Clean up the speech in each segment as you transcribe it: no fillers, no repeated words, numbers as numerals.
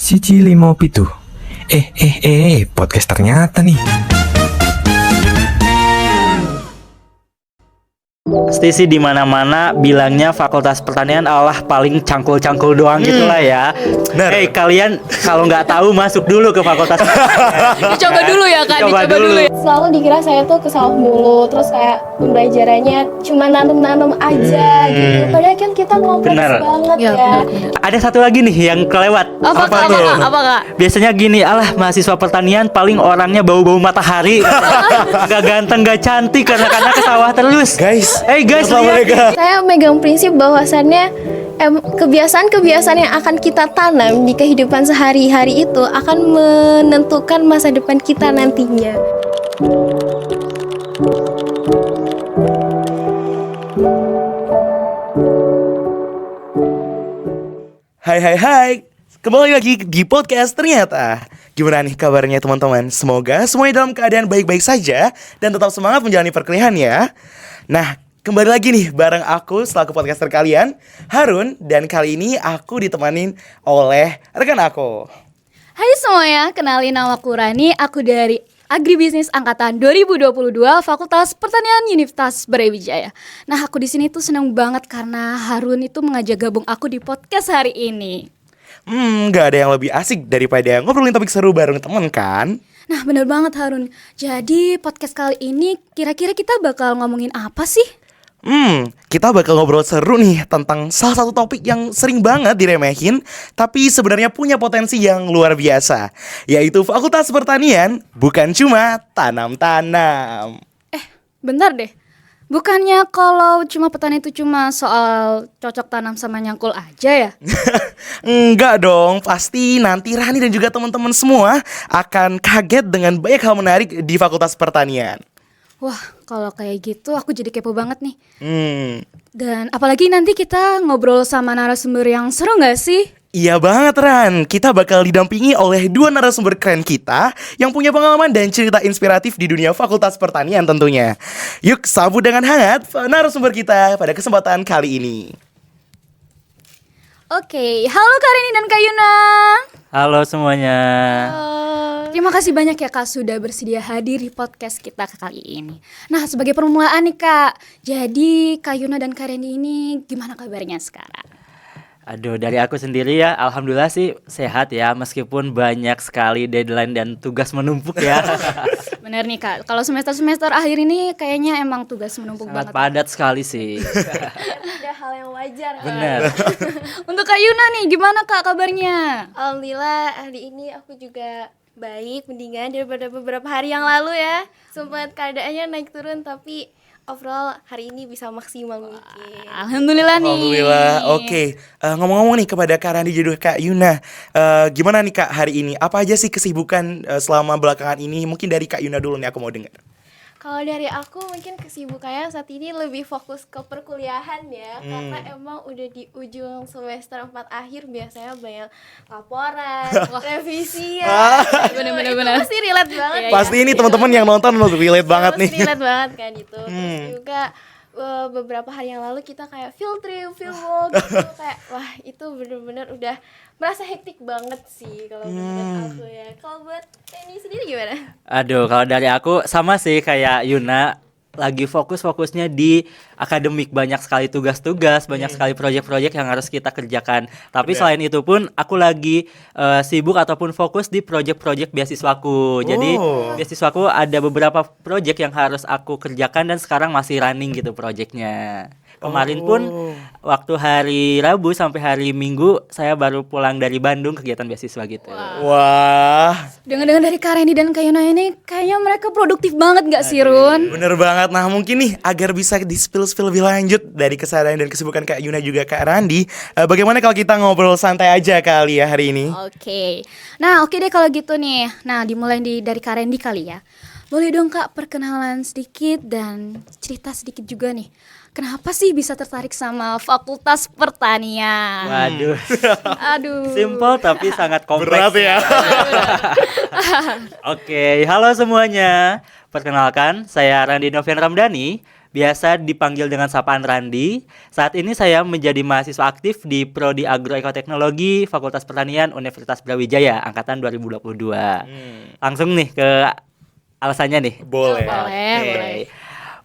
Si Cili mau pitu. Podcast ternyata nih. Stisi di mana-mana bilangnya Fakultas Pertanian Allah paling cangkul-cangkul doang gitulah ya. Kalian kalau nggak tahu masuk dulu ke Fakultas Pertanian. Dicoba dulu ya Kak, dicoba dulu ya. Selalu dikira saya tuh ke sawah mulu, terus kayak pembelajarannya cuma nanam-nanam aja gitu. Padahal kan kita kompleks Bener. banget Ya, ya. Ada satu lagi nih yang kelewat. Apa Kak? Apa Kak? Biasanya gini, alah mahasiswa pertanian paling orangnya bau-bau matahari. Gak ganteng, gak cantik karena ke sawah terus. Guys, Guys, Assalamualaikum. Saya megang prinsip bahwasannya kebiasaan-kebiasaan yang akan kita tanam di kehidupan sehari-hari itu akan menentukan masa depan kita nantinya. Hai. Kembali lagi di podcast ternyata. Gimana nih kabarnya teman-teman? Semoga semuanya dalam keadaan baik-baik saja dan tetap semangat menjalani perkuliahan ya. Nah, kembali lagi nih bareng aku selaku podcaster kalian, Harun. Dan kali ini aku ditemanin oleh rekan aku. Hai semuanya, kenalin nama aku Rani. Aku dari Agribisnis Angkatan 2022 Fakultas Pertanian Universitas Brawijaya. Nah, aku di sini tuh senang banget karena Harun itu mengajak gabung aku di podcast hari ini. Gak ada yang lebih asik daripada ngobrolin topik seru bareng temen kan? Nah, bener banget Harun. Jadi podcast kali ini kira-kira kita bakal ngomongin apa sih? Kita bakal ngobrol seru nih tentang salah satu topik yang sering banget diremehin, tapi sebenarnya punya potensi yang luar biasa, yaitu Fakultas Pertanian bukan cuma tanam-tanam. Bentar deh. Bukannya kalau cuma petani itu cuma soal cocok tanam sama nyangkul aja ya? Enggak dong, pasti nanti Rani dan juga teman-teman semua akan kaget dengan banyak hal menarik di Fakultas Pertanian. Wah, kalau kayak gitu aku jadi kepo banget nih. Hmm. Dan apalagi nanti kita ngobrol sama narasumber yang seru gak sih? Iya banget Ran, kita bakal didampingi oleh dua narasumber keren kita yang punya pengalaman dan cerita inspiratif di dunia Fakultas Pertanian tentunya. Yuk sambut dengan hangat narasumber kita pada kesempatan kali ini. Oke, halo Kak Reni dan Kak Yuna. Halo semuanya. Terima kasih banyak ya Kak sudah bersedia hadir di podcast kita kali ini. Nah, sebagai permulaan nih Kak, jadi Kak Yuna dan Kak Reni ini gimana kabarnya sekarang? Aduh, dari aku sendiri ya, alhamdulillah sih sehat ya, meskipun banyak sekali deadline dan tugas menumpuk ya. Bener nih Kak, kalau semester-semester akhir ini kayaknya emang tugas menumpuk Sangat banget. padat sekali sih. Udah hal yang wajar. Bener. Untuk Kak Yuna nih, gimana Kak kabarnya? Alhamdulillah hari ini aku juga baik, mendingan daripada beberapa hari yang lalu ya. Sempat keadaannya naik turun tapi overall hari ini bisa maksimal mungkin. Alhamdulillah nih. Alhamdulillah, oke. Ngomong-ngomong nih kepada Kak Rani jodoh Kak Yuna, gimana nih Kak hari ini? Apa aja sih kesibukan selama belakangan ini? Mungkin dari Kak Yuna dulu nih aku mau dengar. Kalau dari aku mungkin kesibukannya saat ini lebih fokus ke perkuliahan ya. Karena emang udah di ujung semester 4 akhir biasanya banyak laporan, revisi ya. Bener-bener. Itu pasti relate banget. Iya, Pasti ini teman-teman yang nonton relate banget nih. Pasti relate banget kan itu. Terus juga beberapa hari yang lalu kita kayak field trip, field walk gitu. Kayak wah itu bener-bener udah merasa hektik banget sih kalau menurut aku ya. Kalau buat Penny sendiri gimana? Aduh, kalau dari aku sama sih kayak Yuna, lagi fokusnya di akademik, banyak sekali tugas-tugas, banyak sekali proyek-proyek yang harus kita kerjakan. Tapi selain itu pun aku lagi sibuk ataupun fokus di proyek-proyek beasiswaku. Jadi beasiswaku ada beberapa proyek yang harus aku kerjakan dan sekarang masih running gitu proyeknya. Kemarin pun waktu hari Rabu sampai hari Minggu saya baru pulang dari Bandung kegiatan beasiswa gitu. Wah, Dengar-dengar dari Kak Reni dan Kak Yuna ini kayaknya mereka produktif banget gak sih Run? bener banget. Nah mungkin nih agar bisa di-spill lebih lanjut dari kesadaran dan kesibukan Kak Yuna juga Kak Randi, bagaimana kalau kita ngobrol santai aja kali ya hari ini? Oke. Nah, oke deh kalau gitu nih. Nah, dimulai dari Kak Randy kali ya. Boleh dong Kak perkenalan sedikit dan cerita sedikit juga nih. Kenapa sih bisa tertarik sama Fakultas Pertanian? Waduh. Aduh. Simple tapi sangat kompleks. Berat ya. Oke, halo semuanya. Perkenalkan, saya Randi Novian Ramdhani biasa dipanggil dengan sapaan Randi. Saat ini saya menjadi mahasiswa aktif di Prodi Agroekoteknologi Fakultas Pertanian Universitas Brawijaya angkatan 2022. Langsung nih ke alasannya nih. Boleh. Boleh.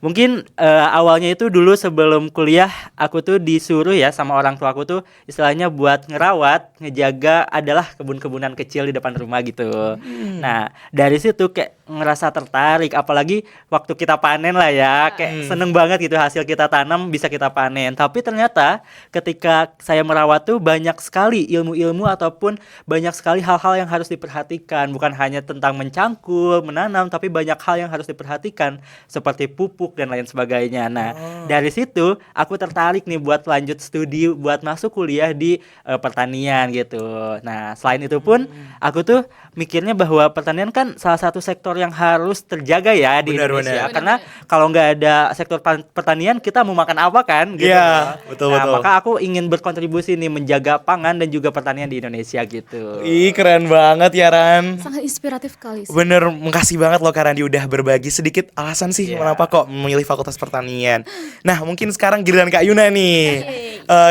Mungkin awalnya itu dulu sebelum kuliah aku tuh disuruh ya sama orang tua aku tuh istilahnya buat ngerawat, ngejaga adalah kebun-kebunan kecil di depan rumah gitu. Nah, dari situ kayak ngerasa tertarik apalagi waktu kita panen lah ya, kayak seneng banget gitu hasil kita tanam bisa kita panen. Tapi ternyata ketika saya merawat tuh banyak sekali ilmu-ilmu ataupun banyak sekali hal-hal yang harus diperhatikan, bukan hanya tentang mencangkul, menanam, tapi banyak hal yang harus diperhatikan seperti pupuk dan lain sebagainya. Nah, dari situ aku tertarik nih buat lanjut studi, buat masuk kuliah di pertanian gitu. Nah, selain itu pun aku tuh mikirnya bahwa pertanian kan salah satu sektor yang harus terjaga ya di Benar, Indonesia. benar. Karena kalau nggak ada sektor pertanian kita mau makan apa kan? Gitu. Iya, betul, Nah, betul. maka aku ingin berkontribusi nih menjaga pangan dan juga pertanian di Indonesia gitu. Ih, keren banget ya Ran. Sangat inspiratif kali sih. Bener, makasih banget loh Kak Randi udah berbagi sedikit alasan sih Iya. kenapa kok memilih Fakultas Pertanian. Nah, mungkin sekarang giliran Kak Yuna nih.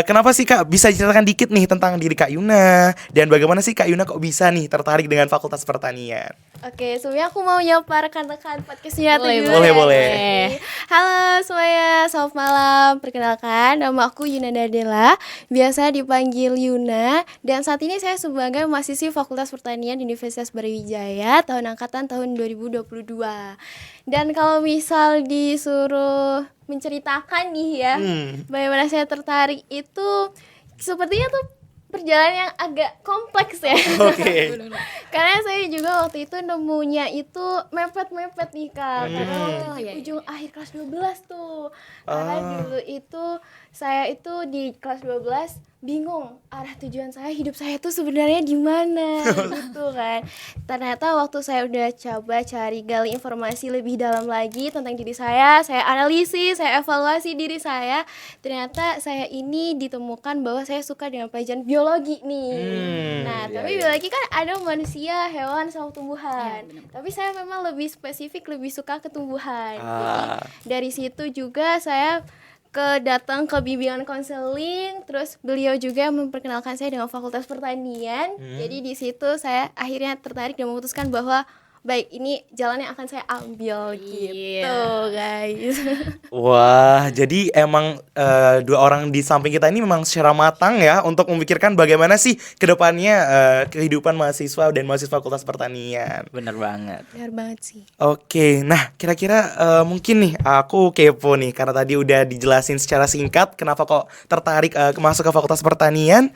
Kenapa sih Kak bisa diceritakan dikit nih tentang diri Kak Yuna dan bagaimana sih Kak Yuna kok bisa nih tertarik dengan Fakultas Pertanian? Oke, sebelumnya aku mau nyapa rekan-rekan podcastnya Boleh, dulu boleh, ya. boleh. Halo semuanya, selamat malam. Perkenalkan, nama aku Yuna Dardela, biasa dipanggil Yuna. Dan saat ini saya sebagai mahasiswi Fakultas Pertanian di Universitas Brawijaya tahun 2022. Dan kalau misal disuruh menceritakan nih ya, bagaimana saya tertarik itu sepertinya tuh perjalanan yang agak kompleks ya. Oke. Karena saya juga waktu itu nemunya itu mepet-mepet nih Kak. Karena waktu di ujung akhir kelas 12 tuh. Karena dulu itu saya itu di kelas 12 bingung arah tujuan saya, hidup saya tuh sebenarnya di mana gitu kan. Ternyata waktu saya udah coba cari gali informasi lebih dalam lagi tentang diri saya analisis, saya evaluasi diri saya. Ternyata saya ini ditemukan bahwa saya suka dengan pelajaran biologi nih. Nah, tapi biologi kan ada manusia, hewan, sama tumbuhan. Tapi saya memang lebih spesifik, lebih suka ke tumbuhan. Jadi dari situ juga saya datang ke bimbingan konseling, terus beliau juga memperkenalkan saya dengan Fakultas Pertanian. Jadi di situ saya akhirnya tertarik dan memutuskan bahwa baik, ini jalan yang akan saya ambil gitu, guys. Wah, jadi emang dua orang di samping kita ini memang secara matang ya untuk memikirkan bagaimana sih kedepannya kehidupan mahasiswa dan mahasiswa Fakultas Pertanian. Bener banget. Benar banget sih. Oke, nah kira-kira mungkin nih aku kepo nih karena tadi udah dijelasin secara singkat kenapa kok tertarik masuk ke Fakultas Pertanian.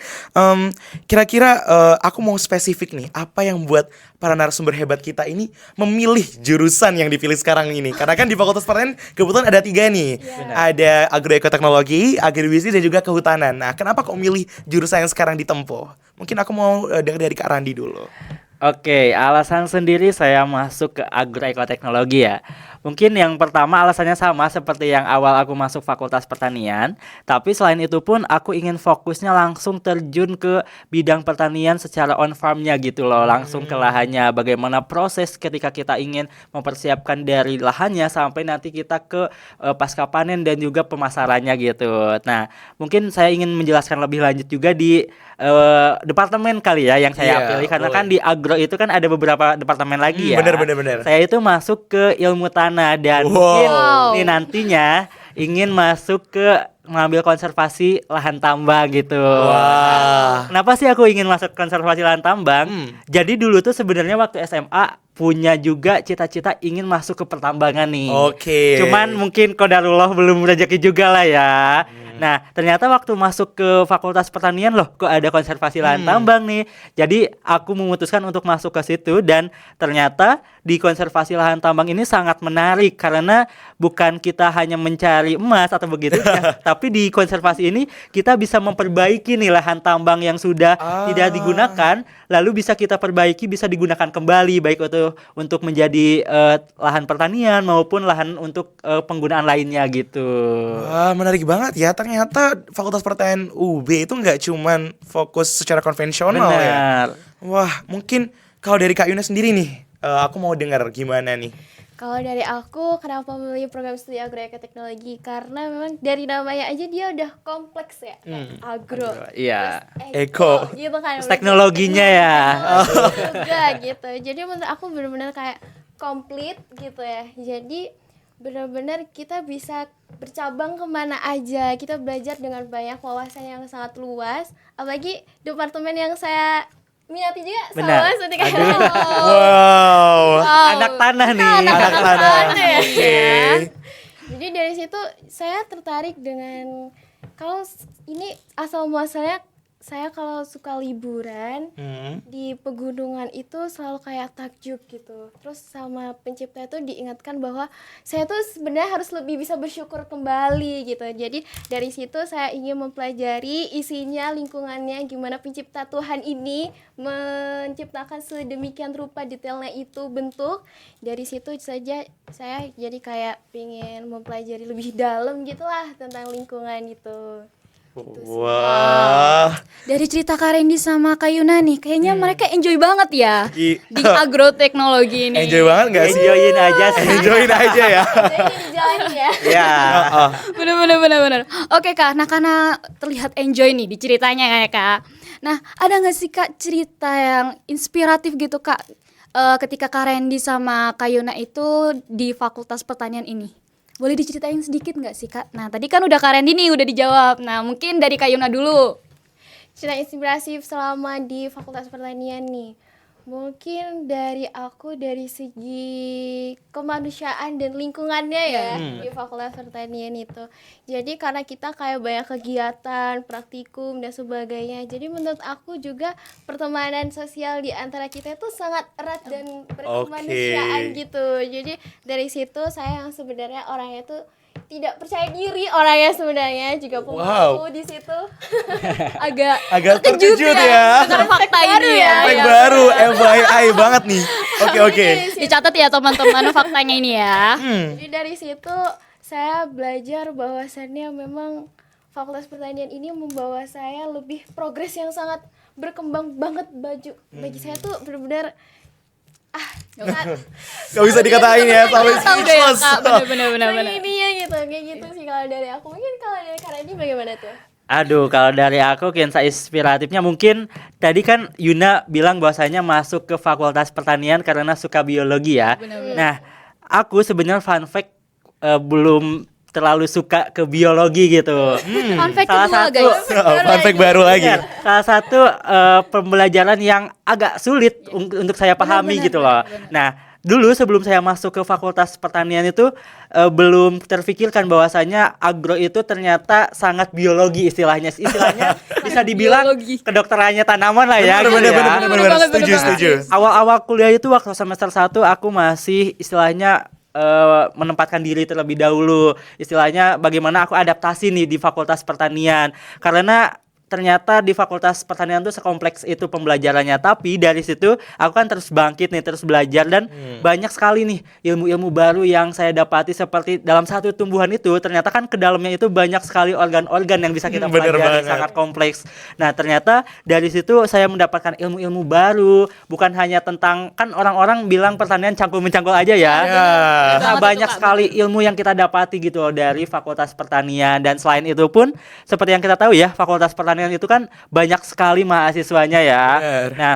Kira-kira aku mau spesifik nih, apa yang buat para narasumber hebat kita ini memilih jurusan yang dipilih sekarang ini? Karena kan di Fakultas Pertanian kebetulan ada 3 nih. Ada agroekoteknologi, agribisnis dan juga kehutanan. Nah, kenapa kok milih jurusan yang sekarang ditempuh? Mungkin aku mau dengar dari Kak Randi dulu. Oke, alasan sendiri saya masuk ke agroekoteknologi ya. Mungkin yang pertama alasannya sama seperti yang awal aku masuk Fakultas Pertanian. Tapi selain itu pun aku ingin fokusnya langsung terjun ke bidang pertanian secara on farmnya gitu loh. Langsung ke lahannya, bagaimana proses ketika kita ingin mempersiapkan dari lahannya sampai nanti kita ke pasca panen dan juga pemasarannya gitu. Nah, mungkin saya ingin menjelaskan lebih lanjut juga di departemen kali ya yang saya Iya, pilih. Karena boleh. kan di agro itu kan ada beberapa departemen lagi ya. Bener. Saya itu masuk ke ilmu tanah dan Wow. mungkin nih nantinya ingin masuk ke mengambil konservasi lahan tambang gitu. Wah. Kenapa sih aku ingin masuk konservasi lahan tambang? Jadi dulu tuh sebenarnya waktu SMA punya juga cita-cita ingin masuk ke pertambangan nih. Oke. Cuman mungkin qadarullah belum rezeki juga lah ya. Nah, ternyata waktu masuk ke Fakultas Pertanian loh, kok ada konservasi lahan tambang nih. Jadi aku memutuskan untuk masuk ke situ dan ternyata di konservasi lahan tambang ini sangat menarik karena bukan kita hanya mencari emas atau begitu ya, tapi di konservasi ini kita bisa memperbaiki nih lahan tambang yang sudah tidak digunakan, lalu bisa kita perbaiki, bisa digunakan kembali baik itu untuk menjadi lahan pertanian maupun lahan untuk penggunaan lainnya gitu. Wah, menarik banget ya. Ternyata Fakultas Pertanian UB itu nggak cuman fokus secara konvensional ya. Benar. Wah, mungkin kalau dari Kak Yuna sendiri nih, aku mau dengar gimana nih. Kalau dari aku, kenapa memilih program studi agroekoteknologi? Karena memang dari namanya aja dia udah kompleks ya, kayak agro, Iya. terus Eko. gitu kan. Terus teknologinya ya. Teknologi juga gitu. Jadi menurut aku benar-benar kayak komplit gitu ya. Jadi benar-benar kita bisa bercabang kemana aja. Kita belajar dengan banyak wawasan yang sangat luas. Apalagi departemen yang saya minati juga Benar. sama seperti kayak Wow. Anak tanah nih. Anak tanah. ya. Oke. Jadi dari situ saya tertarik dengan kalau ini asal muasalnya saya kalau suka liburan di pegunungan itu selalu kayak takjub gitu. Terus sama pencipta itu diingatkan bahwa saya tuh sebenarnya harus lebih bisa bersyukur kembali gitu. Jadi dari situ saya ingin mempelajari isinya, lingkungannya, gimana pencipta Tuhan ini menciptakan sedemikian rupa detailnya itu bentuk. Dari situ saja saya jadi kayak pengen mempelajari lebih dalam gitulah tentang lingkungan itu. Wah. Dari cerita Kak Randy sama Kak Yuna nih, kayaknya mereka enjoy banget ya I- di agroteknologi ini. Enjoy banget gak sih? Enjoyin aja sih. Enjoyin aja ya. Jadi dijalani ya. Ya. Bener. Oke Kak, nah karena terlihat enjoy nih di ceritanya ya Kak. Nah ada nggak sih Kak cerita yang inspiratif gitu Kak, ketika Kak Randy sama Kak Yuna itu di Fakultas Pertanian ini? Boleh diceritain sedikit nggak sih Kak? Nah tadi kan udah Kak Randy nih udah dijawab. Nah mungkin dari Kak Yuna dulu. Cerita inspirasi selama di Fakultas Pertanian nih. Mungkin dari aku dari segi kemanusiaan dan lingkungannya ya di Fakultas Pertanian itu. Jadi karena kita kayak banyak kegiatan, praktikum dan sebagainya. Jadi menurut aku juga pertemanan sosial di antara kita itu sangat erat dan berkemanusiaan gitu. Jadi dari situ saya yang sebenarnya orangnya itu tidak percaya diri orangnya sebenarnya juga pembaku di situ. Agak terkejut ya. Dengan fakta ini ya. Yang baru, FYI banget nih. Oke. Dicatat ya teman-teman faktanya ini ya. Jadi dari situ saya belajar bahwasannya memang Fakultas Pertanian ini membawa saya lebih progres yang sangat berkembang banget bagi saya tuh benar-benar Gak bisa dikatain ya sampai Tahu deh ya speechless. Kak, bener. ini ya gitu, kayak gitu sih kalau dari aku. Mungkin kalau dari Kak Randy bagaimana tuh? Aduh, kalau dari aku kisah inspiratifnya mungkin tadi kan Yuna bilang bahwasanya masuk ke Fakultas Pertanian karena suka biologi ya. Nah, aku sebenarnya fun fact belum terlalu suka ke biologi gitu. Fun fact Salah kedua satu guys. Fun fact baru lagi. Benar. Salah satu pembelajaran yang agak sulit untuk saya pahami gitu loh. Nah, dulu sebelum saya masuk ke Fakultas Pertanian itu belum terfikirkan bahwasanya agro itu ternyata sangat biologi istilahnya. Istilahnya bisa dibilang Biologi. kedokterannya tanaman lah ya. gitu ya. Bener. Setuju. Awal-awal kuliah itu waktu semester 1 aku masih istilahnya menempatkan diri terlebih dahulu. Istilahnya bagaimana aku adaptasi nih di Fakultas Pertanian. Karena ternyata di Fakultas Pertanian tuh sekompleks itu pembelajarannya. Tapi dari situ aku kan terus bangkit nih, terus belajar dan banyak sekali nih ilmu-ilmu baru yang saya dapati seperti dalam satu tumbuhan itu ternyata kan ke dalamnya itu banyak sekali organ-organ yang bisa kita Bener pelajari, banget. sangat kompleks. Nah, ternyata dari situ saya mendapatkan ilmu-ilmu baru, bukan hanya tentang kan orang-orang bilang pertanian cangkul-mencangkul aja ya. Ya. Nah, banyak sekali ilmu yang kita dapati gitu loh dari Fakultas Pertanian dan selain itu pun seperti yang kita tahu ya, Fakultas Pertanian itu kan banyak sekali mahasiswanya ya. Bener. Nah,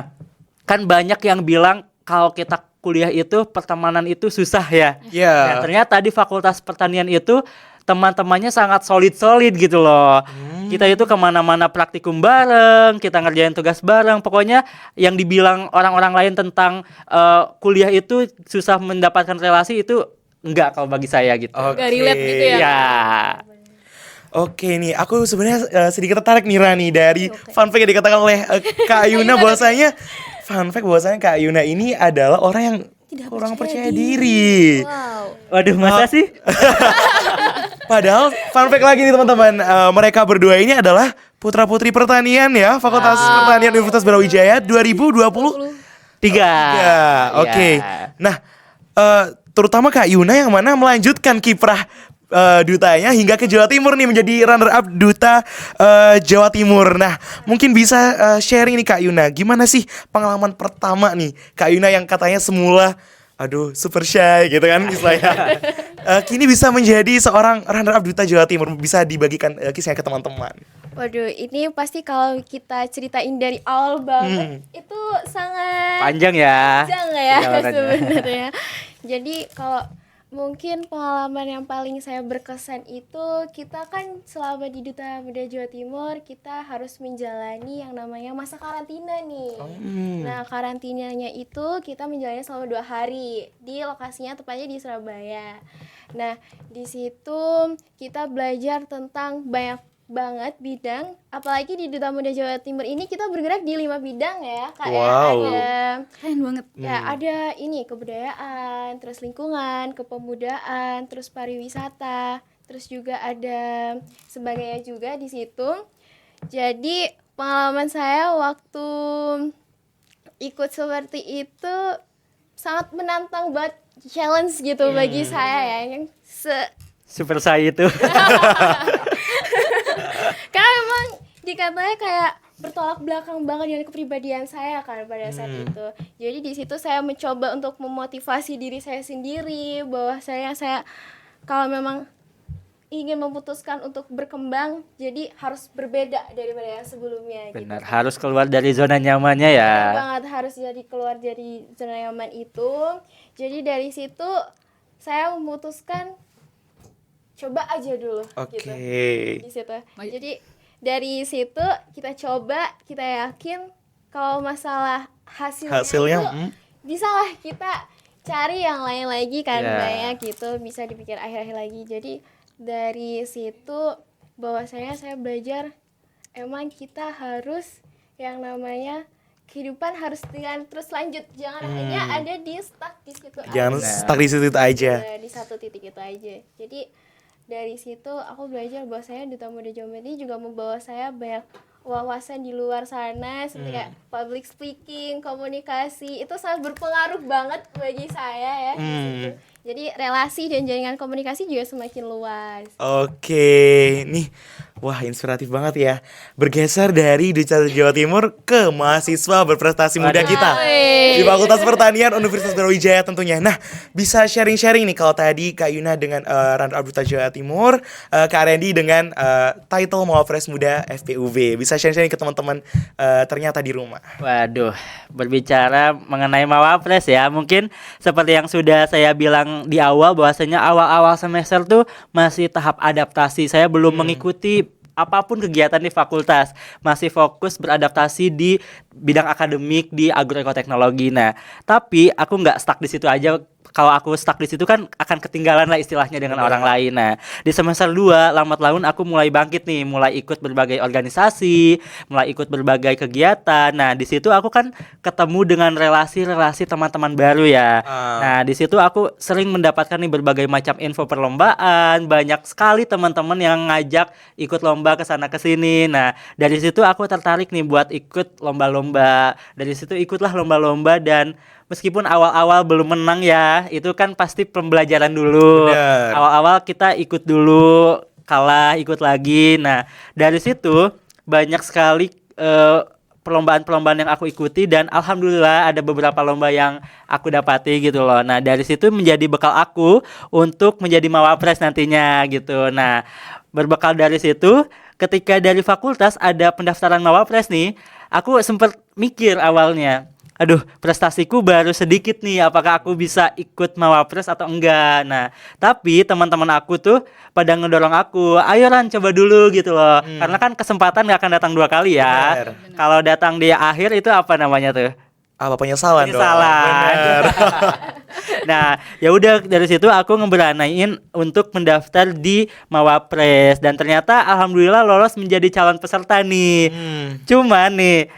kan banyak yang bilang kalau kita kuliah itu pertemanan itu susah ya. Ya. Nah, ternyata di Fakultas Pertanian itu teman-temannya sangat solid-solid gitu loh. Kita itu kemana-mana praktikum bareng, kita ngerjain tugas bareng. Pokoknya yang dibilang orang-orang lain tentang kuliah itu susah mendapatkan relasi itu enggak kalau bagi saya gitu. Gak relate gitu ya. Ya. Oke nih, aku sebenarnya sedikit tertarik nih Rani dari fun fact yang dikatakan oleh Kak Yuna bahwasanya Kak Yuna ini adalah orang yang kurang percaya diri. Wow. Waduh, masa sih? Padahal fun fact lagi nih teman-teman, mereka berdua ini adalah putra-putri pertanian ya, Fakultas Pertanian Universitas Brawijaya 2023. Ya, oke. Nah, terutama Kak Yuna yang mana melanjutkan kiprah dutanya hingga ke Jawa Timur nih menjadi runner up duta Jawa Timur. Nah, mungkin bisa sharing nih Kak Yuna, gimana sih pengalaman pertama nih Kak Yuna yang katanya semula aduh super shy gitu kan istilahnya. Kini bisa menjadi seorang runner up Duta Jawa Timur, bisa dibagikan kisahnya ke teman-teman. Waduh, ini pasti kalau kita ceritain dari awal banget itu sangat Panjang ya. panjang ya perjalanannya. sebenarnya. Jadi kalau mungkin pengalaman yang paling saya berkesan itu, kita kan selama di Duta Muda Jawa Timur kita harus menjalani yang namanya masa karantina nih. Nah, karantinanya itu kita menjalani selama 2 hari di lokasinya tepatnya di Surabaya. Nah, di situ kita belajar tentang banyak banget bidang, apalagi di Duta Muda Jawa Timur ini kita bergerak di 5 bidang ya Kak. Wow. Ada Keren banget. ya ada ini kebudayaan, terus lingkungan, kepemudaan, terus pariwisata, terus juga ada sebagainya juga di situ. Jadi pengalaman saya waktu ikut seperti itu sangat menantang banget, challenge gitu bagi saya ya, yang Super saya itu. karena memang dikatanya kayak bertolak belakang banget dengan kepribadian saya kan pada saat itu. Jadi di situ saya mencoba untuk memotivasi diri saya sendiri bahwa saya kalau memang ingin memutuskan untuk berkembang, jadi harus berbeda daripada yang sebelumnya. Benar, gitu. harus keluar dari zona nyamannya ya. Benar banget, harus jadi keluar dari zona nyaman itu. Jadi dari situ saya memutuskan coba aja dulu Oke. gitu. Di situ. Jadi dari situ kita coba, kita yakin kalau masalah hasilnya itu bisalah kita cari yang lain lagi kan, Ya. banyak gitu, bisa dipikir akhir-akhir lagi. Jadi dari situ bahwasanya saya belajar emang kita harus yang namanya kehidupan harus dengan terus lanjut, jangan hanya ada di stuck di situ Jangan aja. stuck di situ aja. Ya, di satu titik itu aja. Jadi dari situ aku belajar bahwa saya Duta Muda Jawa Timur ini juga membawa saya banyak wawasan di luar sana, seperti kayak public speaking, komunikasi, itu sangat berpengaruh banget bagi saya ya di situ. Jadi relasi dan jaringan komunikasi juga semakin luas. Oke, nih, wah inspiratif banget ya. Bergeser dari Duta Jawa Timur ke mahasiswa berprestasi muda kita di Fakultas Pertanian Universitas Brawijaya tentunya. Nah, bisa sharing-sharing nih kalau tadi Kak Yuna dengan runner up Duta Jawa Timur, Kak Randy dengan title Mawapres Muda FPUV. Bisa sharing-sharing ke teman-teman ternyata di rumah. Waduh, berbicara mengenai Mawapres ya, mungkin seperti yang sudah saya bilang di awal, bahwasanya awal-awal semester tuh masih tahap adaptasi. Saya belum mengikuti apapun kegiatan di fakultas, masih fokus beradaptasi di bidang akademik di agroekoteknologi. Nah, tapi aku nggak stuck di situ aja. Kalau aku stuck di situ kan akan ketinggalan lah istilahnya dengan orang lain. Nah, di semester 2 lambat laun aku mulai bangkit nih, mulai ikut berbagai organisasi, mulai ikut berbagai kegiatan. Nah, di situ aku kan ketemu dengan relasi-relasi teman-teman baru ya. Nah, di situ aku sering mendapatkan nih berbagai macam info perlombaan, banyak sekali teman-teman yang ngajak ikut lomba ke sana ke sini. Nah, dari situ aku tertarik nih buat ikut lomba-lomba. Dari situ ikutlah lomba-lomba, dan meskipun awal-awal belum menang ya, itu kan pasti pembelajaran dulu. Benar. Awal-awal kita ikut dulu, kalah, ikut lagi. Nah, dari situ banyak sekali perlombaan-perlombaan yang aku ikuti, dan alhamdulillah ada beberapa lomba yang aku dapati gitu loh. Nah, dari situ menjadi bekal aku untuk menjadi Mawapres nantinya gitu. Nah, berbekal dari situ, ketika dari fakultas ada pendaftaran Mawapres nih, aku sempat mikir awalnya, aduh, prestasiku baru sedikit nih, apakah aku bisa ikut Mawapres atau enggak. Nah, tapi teman-teman aku tuh pada ngedorong aku, ayo Ran, coba dulu gitu loh. Karena kan kesempatan gak akan datang 2 kali ya. Benar. Kalau datang di akhir itu apa namanya tuh? Apa penyesalan dong? Penyesalan. Benar. Nah, ya udah dari situ aku ngeberanain untuk mendaftar di Mawapres, dan ternyata alhamdulillah lolos menjadi calon peserta nih. Cuman nih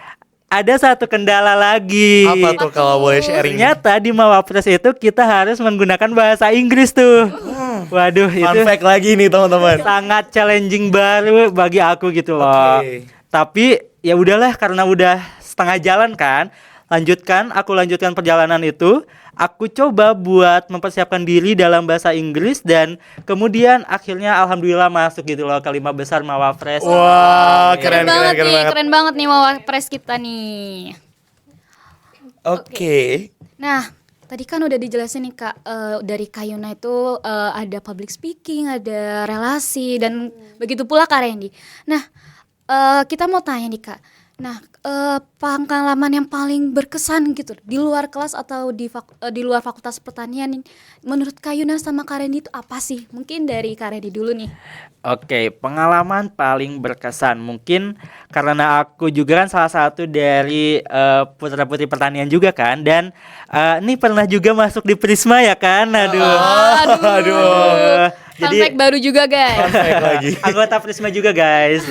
ada satu kendala lagi. Apa tuh kalau boleh sharing? Ternyata di Mawapres itu kita harus menggunakan bahasa Inggris tuh. Waduh, Fun itu fact lagi nih teman-teman. sangat challenging baru bagi aku gitu loh. Oke. Tapi ya udahlah, karena udah setengah jalan kan, aku lanjutkan perjalanan itu. Aku coba buat mempersiapkan diri dalam bahasa Inggris, dan kemudian akhirnya alhamdulillah masuk gitu loh ke 5 besar Mawapres. Wah, Keren, keren banget keren nih, banget. keren banget nih Mawapres kita nih. Oke. Nah, Tadi kan udah dijelasin nih Kak, dari Kak Yuna itu ada public speaking, ada relasi, dan begitu pula Kak Randy. Nah, kita mau tanya nih Kak. Nah, pengalaman yang paling berkesan gitu di luar kelas atau di luar Fakultas Pertanian, menurut Kak Yuna sama Kak Randy itu apa sih? Mungkin dari Kak Randy dulu nih. Oke, pengalaman paling berkesan mungkin karena aku juga kan salah satu dari putra-putri pertanian juga kan, dan ini pernah juga masuk di Prisma ya kan, aduh. Aduh. Fun fact baru juga guys. Baik lagi. Anggota Prisma juga guys.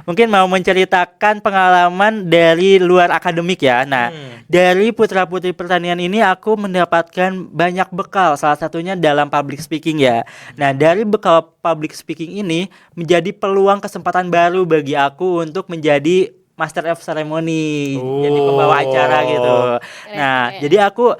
Mungkin mau menceritakan pengalaman dari luar akademik ya. Nah, dari putra-putri pertanian ini aku mendapatkan banyak bekal, salah satunya dalam public speaking ya. Nah, dari bekal public speaking ini menjadi peluang kesempatan baru bagi aku untuk menjadi Master of Ceremony, jadi pembawa acara gitu. Nah, keren. jadi aku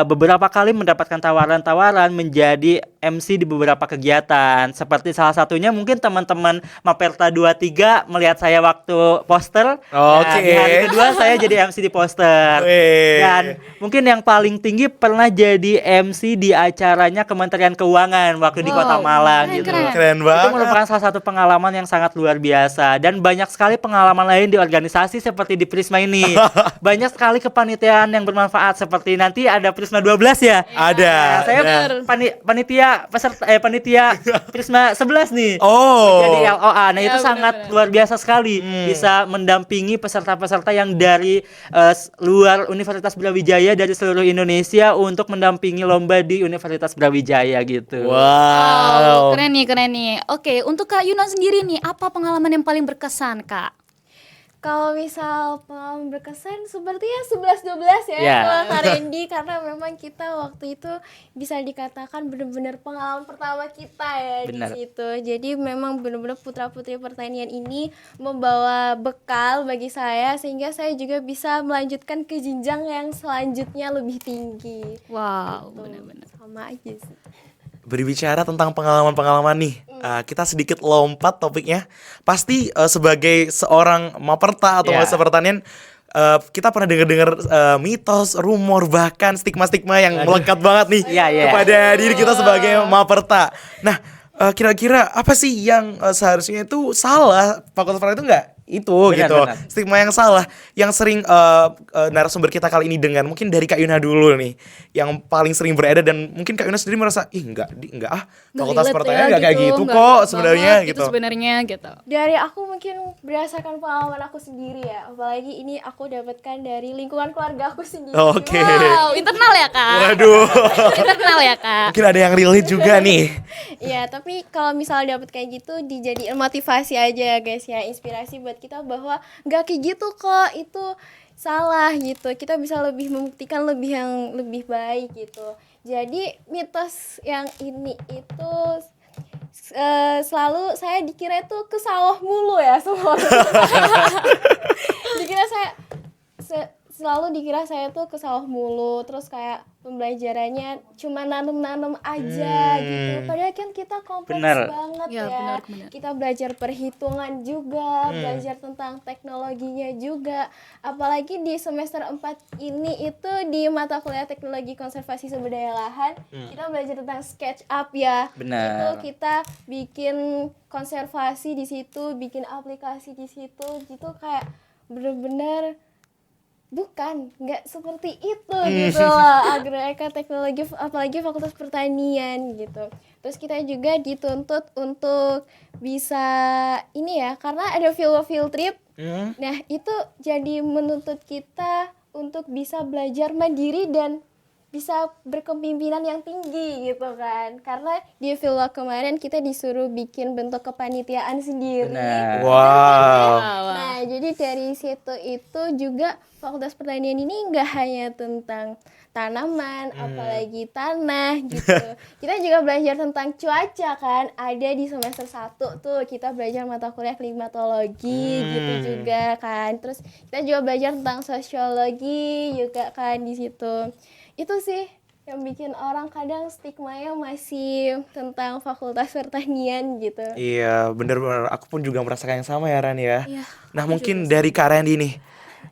beberapa kali mendapatkan tawaran-tawaran menjadi MC di beberapa kegiatan. Seperti salah satunya mungkin teman-teman Maperta 23 melihat saya waktu poster. Nah, Oke. di hari kedua saya jadi MC di poster. Wih. Dan mungkin yang paling tinggi pernah jadi MC di acaranya Kementerian Keuangan waktu di Kota Malang keren, gitu. keren. Keren Itu banget. merupakan salah satu pengalaman yang sangat luar biasa. Dan banyak sekali pengalaman lain di organisasi seperti di Prisma ini. Banyak sekali kepanitiaan yang bermanfaat, seperti nanti ada Prisma 12 ya. Ada. Nah, saya Nah. panitia Prisma 11 nih. Oh. Jadi LOA. Nah, itu Ya, sangat benar-benar. luar biasa sekali bisa mendampingi peserta-peserta yang dari luar Universitas Brawijaya dari seluruh Indonesia untuk mendampingi lomba di Universitas Brawijaya gitu. Wow. Keren nih. Oke, untuk Kak Yuna sendiri nih, apa pengalaman yang paling berkesan Kak? Kalau misal pengalaman berkesan sepertinya 11-12 ya Ya. kalau Kak Randy, karena memang kita waktu itu bisa dikatakan benar-benar pengalaman pertama kita ya Benar. di situ. Jadi memang benar-benar putra-putri pertanian ini membawa bekal bagi saya sehingga saya juga bisa melanjutkan ke jenjang yang selanjutnya lebih tinggi. Wow, Tuh, benar-benar. sama aja sih. Berbicara tentang pengalaman-pengalaman nih, kita sedikit lompat topiknya. Pasti sebagai seorang Maperta atau Ya. mahasiswa pertanian, kita pernah dengar-dengar mitos, rumor, bahkan stigma-stigma yang melekat banget nih Iya, iya. kepada diri kita sebagai Maperta. Nah, kira-kira apa sih yang seharusnya itu salah? Fakultas pertanian itu enggak? Itu Benar, gitu. benar. Stigma yang salah yang sering narasumber kita kali ini dengan, mungkin dari Kak Yuna dulu nih, yang paling sering beredar, dan mungkin Kak Yuna sendiri merasa enggak Fakultas relate Pertanian ya enggak kayak gitu nggak kok relate sebenarnya banget gitu. sebenarnya gitu. Dari aku mungkin berdasarkan pengalaman aku sendiri ya, apalagi ini aku dapatkan dari lingkungan keluarga aku sendiri. Oke. Wow, internal ya Kak? Waduh. Internal ya Kak? Mungkin ada yang relate juga nih. Iya, tapi kalau misalnya dapat kayak gitu dijadiin motivasi aja guys ya, inspirasi buat kita bahwa nggak kayak gitu kok, itu salah gitu. Kita bisa lebih membuktikan yang lebih baik gitu. Jadi mitos yang ini itu selalu saya dikira itu ke sawah mulu ya semua. Dikira selalu dikira saya tuh ke sawah mulu, terus kayak pembelajarannya cuma nanam-nanam aja gitu. Padahal kan kita kompleks Benar. banget Ya, ya. benar. Kita belajar perhitungan juga, belajar tentang teknologinya juga. Apalagi di semester 4 ini itu di mata kuliah teknologi konservasi sumber daya lahan, kita belajar tentang SketchUp ya. Benar. Itu kita bikin konservasi di situ, bikin aplikasi di situ, gitu kayak bener-bener nggak seperti itu gitu loh, agroeka teknologi, apalagi fakultas pertanian gitu. Terus kita juga dituntut untuk bisa ini ya, karena ada field trip. Nah itu jadi menuntut kita untuk bisa belajar mandiri dan bisa berkepemimpinan yang tinggi gitu kan, karena di field kemarin kita disuruh bikin bentuk kepanitiaan sendiri. Benar. Wow. Nah, jadi dari situ itu juga Fakultas Pertanian ini nggak hanya tentang tanaman, apalagi tanah gitu. Kita juga belajar tentang cuaca kan. Ada di semester 1 tuh kita belajar mata kuliah klimatologi gitu juga kan. Terus kita juga belajar tentang sosiologi juga kan di situ. Itu sih yang bikin orang kadang stigmanya masih tentang Fakultas Pertanian gitu. Iya, bener-bener. Aku pun juga merasakan yang sama ya, Ran ya. Iya, Nah, mungkin dari Kak Randy nih,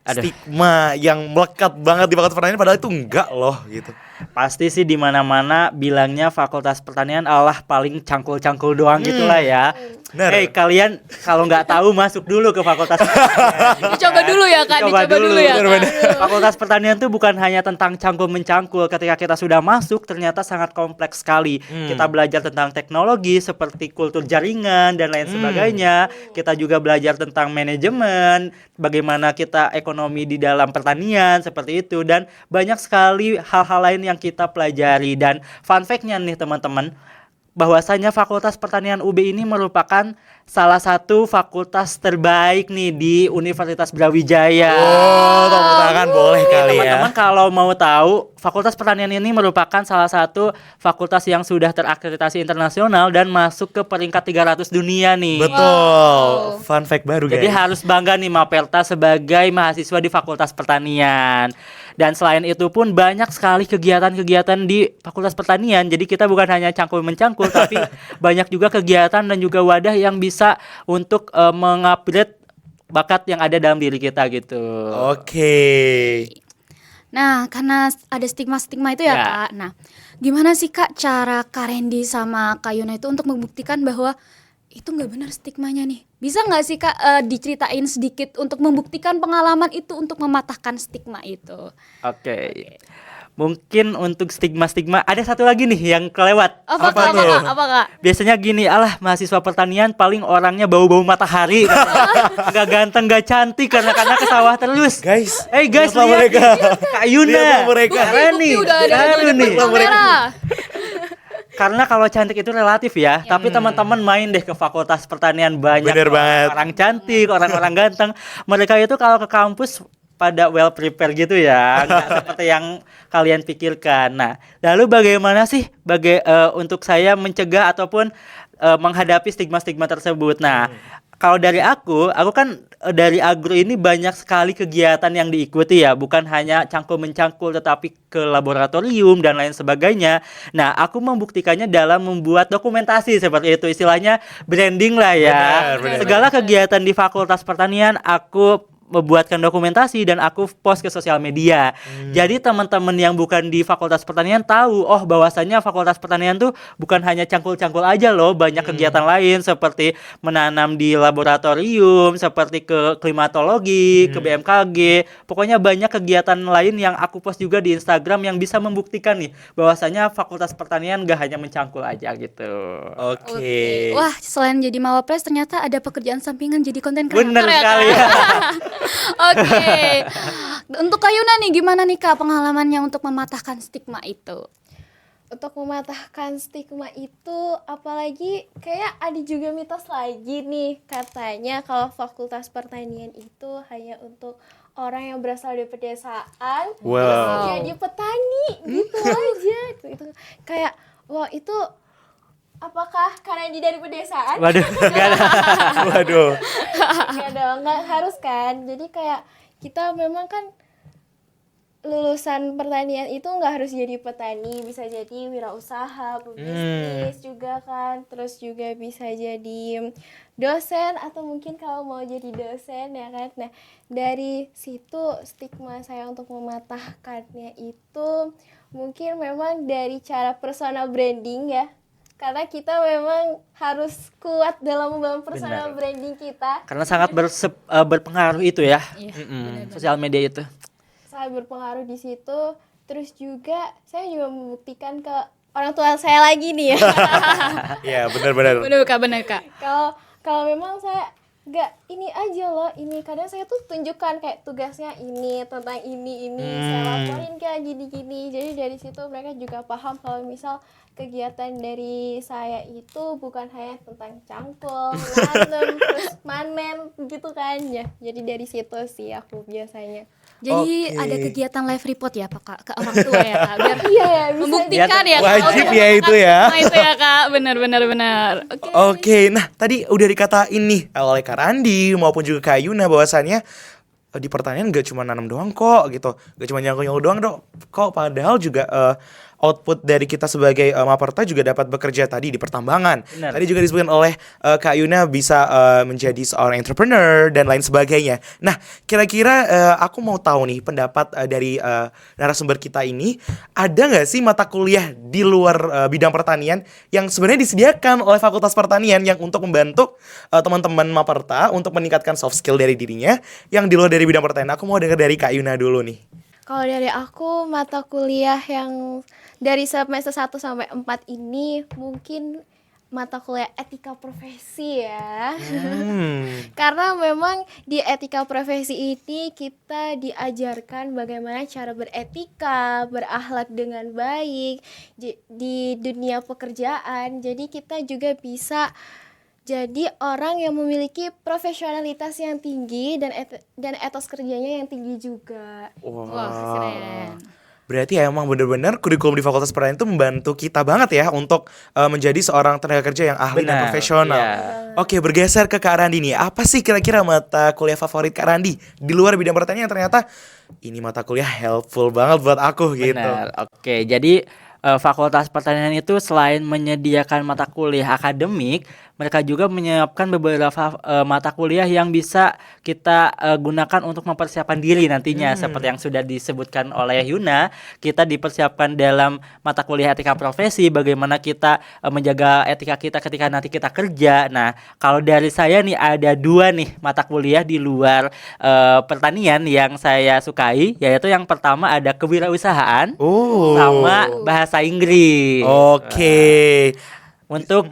Aduh. stigma yang melekat banget di fakultas pertanian padahal itu enggak loh gitu. Pasti sih di mana-mana bilangnya fakultas pertanian Allah paling cangkul-cangkul doang gitulah ya. Bener. Kalian kalau nggak tahu masuk dulu ke fakultas pertanian. Dicoba dulu ya Kak, Coba dicoba dulu ya. Bener-bener. Kak. Fakultas pertanian tuh bukan hanya tentang cangkul-mencangkul. Ketika kita sudah masuk ternyata sangat kompleks sekali. Kita belajar tentang teknologi seperti kultur jaringan dan lain sebagainya. Kita juga belajar tentang manajemen, bagaimana kita ekonomi di dalam pertanian seperti itu, dan banyak sekali hal-hal lain yang kita pelajari. Dan fun fact-nya nih teman-teman, bahwasanya Fakultas Pertanian UB ini merupakan salah satu fakultas terbaik nih di Universitas Brawijaya. Oh, tepuk tangan boleh kali ya. Teman-teman kalau mau tahu, Fakultas Pertanian ini merupakan salah satu fakultas yang sudah terakreditasi internasional dan masuk ke peringkat 300 dunia nih. Betul. Fun fact baru guys. Jadi harus bangga nih Mapelta sebagai mahasiswa di Fakultas Pertanian. Dan selain itu pun banyak sekali kegiatan-kegiatan di Fakultas Pertanian. Jadi kita bukan hanya cangkul-mencangkul tapi banyak juga kegiatan dan juga wadah yang bisa untuk mengupgrade bakat yang ada dalam diri kita gitu. Oke. Nah, karena ada stigma-stigma itu ya, Ya. Kak. Nah, gimana sih Kak cara Kak Randy sama Kak Yuna itu untuk membuktikan bahwa itu nggak benar stigmanya nih? Bisa nggak sih Kak diceritain sedikit untuk membuktikan pengalaman itu untuk mematahkan stigma itu? Oke. Mungkin untuk stigma-stigma ada satu lagi nih yang kelewat. Apa Apa Kak? tuh? Apa Kak? Biasanya gini, alah mahasiswa pertanian paling orangnya bau-bau matahari. Gak ganteng, gak cantik karena ke sawah terus. Guys, Guys, lihatlah lihat mereka. nih, Kak Yuna. Lihatlah mereka. Keren nih. Udah ada Baru nih. kamera. Karena kalau cantik itu relatif ya, tapi teman-teman main deh ke Fakultas Pertanian, banyak Bener banget. orang cantik, orang-orang ganteng. Mereka itu kalau ke kampus pada well prepare gitu ya, nggak seperti yang kalian pikirkan. Nah, lalu bagaimana sih untuk saya mencegah ataupun menghadapi stigma-stigma tersebut? Nah, kalau dari aku kan dari Agro ini banyak sekali kegiatan yang diikuti ya, bukan hanya cangkul-mencangkul tetapi ke laboratorium dan lain sebagainya. Nah, aku membuktikannya dalam membuat dokumentasi seperti itu, istilahnya branding lah ya. Benar. Segala kegiatan di Fakultas Pertanian aku membuatkan dokumentasi dan aku post ke sosial media. Jadi teman-teman yang bukan di Fakultas Pertanian tahu, oh bahwasannya Fakultas Pertanian tuh bukan hanya cangkul-cangkul aja loh, banyak kegiatan lain seperti menanam di laboratorium, seperti ke klimatologi, ke BMKG. Pokoknya banyak kegiatan lain yang aku post juga di Instagram yang bisa membuktikan nih bahwasannya Fakultas Pertanian gak hanya mencangkul aja gitu. Oke. Wah, selain jadi Mawapres ternyata ada pekerjaan sampingan jadi konten Bener kreator ya, sekali Kak? ya. Oke. Untuk Kak Yuna nih, gimana nih Kak pengalamannya untuk mematahkan stigma itu? Untuk mematahkan stigma itu, apalagi kayak ada juga mitos lagi nih, katanya kalau Fakultas Pertanian itu hanya untuk orang yang berasal dari pedesaan, Wow. terus jadi petani gitu aja. Itu kayak wah, itu apakah karena dia dari pedesaan? Waduh, gak ada. Waduh. Enggak dong, nggak harus kan. Jadi kayak kita memang kan lulusan pertanian itu nggak harus jadi petani, bisa jadi wirausaha, pebisnis juga kan. Terus juga bisa jadi dosen atau mungkin kalau mau jadi dosen ya kan. Nah, dari situ stigma saya untuk mematahkannya itu mungkin memang dari cara personal branding ya. Karena kita memang harus kuat dalam membangun personal branding kita. Karena sangat berpengaruh itu ya. Sosial media itu. Sangat berpengaruh di situ. Terus juga saya juga membuktikan ke orang tua saya lagi nih ya. Ya, benar-benar. Bener Kak, bener Kak. Kalau memang saya nggak ini aja loh, ini kadang saya tuh tunjukkan kayak tugasnya ini tentang ini saya laporin kayak gini-gini. Jadi dari situ mereka juga paham kalau misal kegiatan dari saya itu bukan hanya tentang cangkul, nanam, terus manen gitu kan ya. Jadi dari situ sih aku biasanya. Jadi Oke. ada kegiatan live report ya Pak Kak, ke orang tua ya Kak, biar Iya ya, bisa membuktikan ya Kak. Wajib untuk ya itu ya. mematahkan stigma itu ya Kak, benar. Oke. Oke, nah tadi udah dikatain nih oleh Kak Randi maupun juga Kak Yuna bahwasannya di pertanian gak cuma nanam doang kok gitu, gak cuma nyangkul doang kok, padahal juga output dari kita sebagai Maperta juga dapat bekerja tadi di pertambangan. Benar. Tadi juga disebutkan oleh Kak Yuna bisa menjadi seorang entrepreneur dan lain sebagainya. Nah, kira-kira aku mau tahu nih pendapat dari narasumber kita ini, ada nggak sih mata kuliah di luar bidang pertanian yang sebenarnya disediakan oleh Fakultas Pertanian yang untuk membantu teman-teman Maperta untuk meningkatkan soft skill dari dirinya yang di luar dari bidang pertanian? Aku mau dengar dari Kak Yuna dulu nih. Kalau dari aku, mata kuliah yang dari semester 1 sampai 4 ini mungkin mata kuliah etika profesi ya. Karena memang di etika profesi ini kita diajarkan bagaimana cara beretika, berakhlak dengan baik di dunia pekerjaan. Jadi kita juga bisa jadi orang yang memiliki profesionalitas yang tinggi dan etos kerjanya yang tinggi juga. Wah, keren. Berarti ya emang bener-bener kurikulum di Fakultas Pertanian itu membantu kita banget ya untuk menjadi seorang tenaga kerja yang ahli dan Benar, profesional. iya. Oke, bergeser ke Kak Randi nih. Apa sih kira-kira mata kuliah favorit Kak Randi di luar bidang pertanian yang ternyata ini mata kuliah helpful banget buat aku gitu. Benar. Oke, jadi Fakultas Pertanian itu selain menyediakan mata kuliah akademik, mereka juga menyiapkan beberapa mata kuliah yang bisa kita gunakan untuk mempersiapkan diri nantinya. Seperti yang sudah disebutkan oleh Yuna, kita dipersiapkan dalam mata kuliah etika profesi, bagaimana kita menjaga etika kita ketika nanti kita kerja. Nah, kalau dari saya nih ada 2 nih mata kuliah di luar pertanian yang saya sukai, yaitu yang pertama ada kewirausahaan sama bahasa Inggris. Oke. Untuk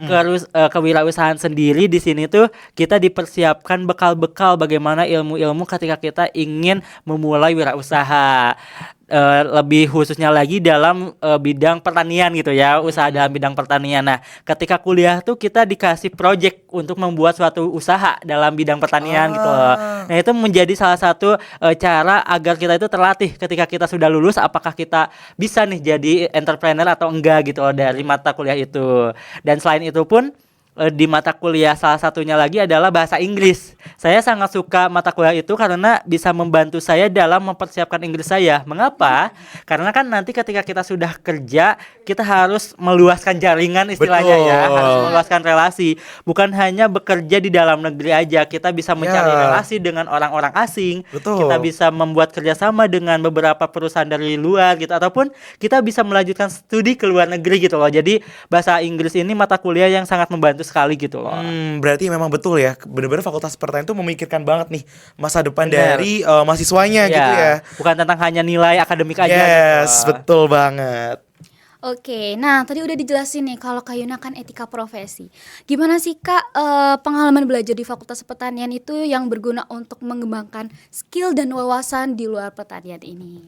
kewirausahaan sendiri di sini tuh kita dipersiapkan bekal-bekal bagaimana ilmu-ilmu ketika kita ingin memulai wirausaha. Lebih khususnya lagi dalam bidang pertanian gitu ya, usaha dalam bidang pertanian. Nah, ketika kuliah tuh kita dikasih project untuk membuat suatu usaha dalam bidang pertanian gitu loh. Nah, itu menjadi salah satu cara agar kita itu terlatih ketika kita sudah lulus, apakah kita bisa nih jadi entrepreneur atau enggak gitu loh dari mata kuliah itu. Dan selain itu pun di mata kuliah salah satunya lagi adalah bahasa Inggris. Saya sangat suka mata kuliah itu karena bisa membantu saya dalam mempersiapkan Inggris saya. Mengapa? Karena kan nanti ketika kita sudah kerja, kita harus meluaskan jaringan istilahnya ya, harus meluaskan relasi. Bukan hanya bekerja di dalam negeri aja, kita bisa mencari relasi dengan orang-orang asing. Betul. Kita bisa membuat kerjasama dengan beberapa perusahaan dari luar gitu, ataupun kita bisa melanjutkan studi ke luar negeri gitu loh. Jadi bahasa Inggris ini mata kuliah yang sangat membantu sekali gitu loh. Berarti memang betul ya, benar-benar Fakultas Pertanian itu memikirkan banget nih masa depan Bener. dari mahasiswanya gitu ya. Bukan tentang hanya nilai akademik aja Yes, gitu. betul banget. Oke, nah tadi udah dijelasin nih kalau Kak Yuna kan etika profesi. Gimana sih Kak pengalaman belajar di Fakultas Pertanian itu yang berguna untuk mengembangkan skill dan wawasan di luar pertanian ini?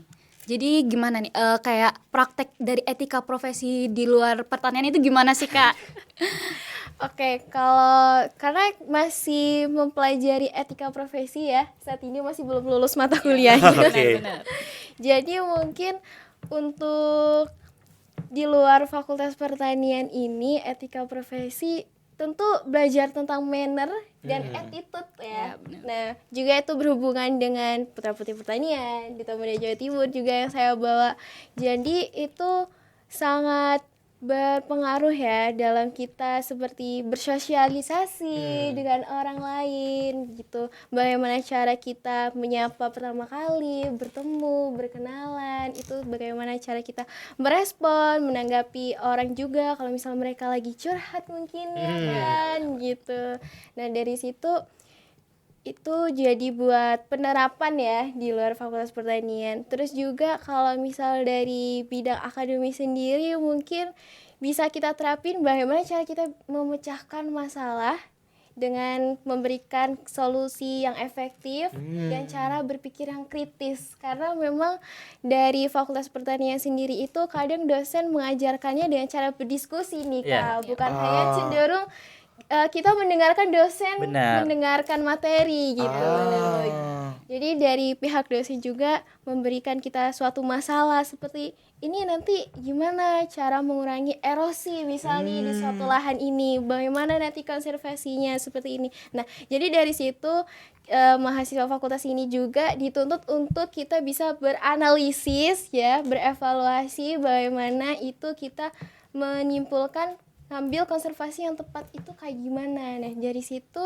Jadi gimana nih kayak praktek dari etika profesi di luar pertanian itu gimana sih Kak? Oke, kalau karena masih mempelajari etika profesi ya, saat ini masih belum lulus mata kuliahnya. Oke. Jadi mungkin untuk di luar Fakultas Pertanian ini etika profesi tentu belajar tentang manner dan attitude ya. Nah, juga itu berhubungan dengan putra-putri pertanian di Muda Jawa Timur juga yang saya bawa. Jadi itu sangat berpengaruh ya dalam kita seperti bersosialisasi dengan orang lain gitu. Bagaimana cara kita menyapa pertama kali, bertemu, berkenalan, itu bagaimana cara kita merespon, menanggapi orang juga kalau misal mereka lagi curhat mungkin ya kan gitu. Nah, dari situ itu jadi buat penerapan ya di luar Fakultas Pertanian. Terus juga kalau misal dari bidang akademi sendiri mungkin bisa kita terapin bagaimana cara kita memecahkan masalah dengan memberikan solusi yang efektif dan cara berpikir yang kritis. Karena memang dari Fakultas Pertanian sendiri itu kadang dosen mengajarkannya dengan cara berdiskusi nih Kak, bukan hanya cenderung kita mendengarkan dosen Benar. mendengarkan materi gitu. Jadi dari pihak dosen juga memberikan kita suatu masalah seperti ini nanti gimana cara mengurangi erosi misalnya di suatu lahan ini, bagaimana nanti konservasinya seperti ini. Nah, jadi dari situ mahasiswa fakultas ini juga dituntut untuk kita bisa beranalisis ya, berevaluasi bagaimana itu kita menyimpulkan ngambil konservasi yang tepat itu kayak gimana. Nah, dari situ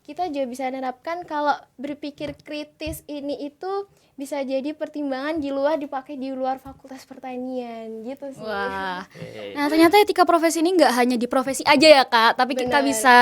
kita juga bisa menerapkan kalau berpikir kritis ini itu bisa jadi pertimbangan di luar dipakai di luar fakultas pertanian gitu sih. Wah. Nah, ternyata etika profesi ini nggak hanya di profesi aja ya, Kak, tapi kita Benar. bisa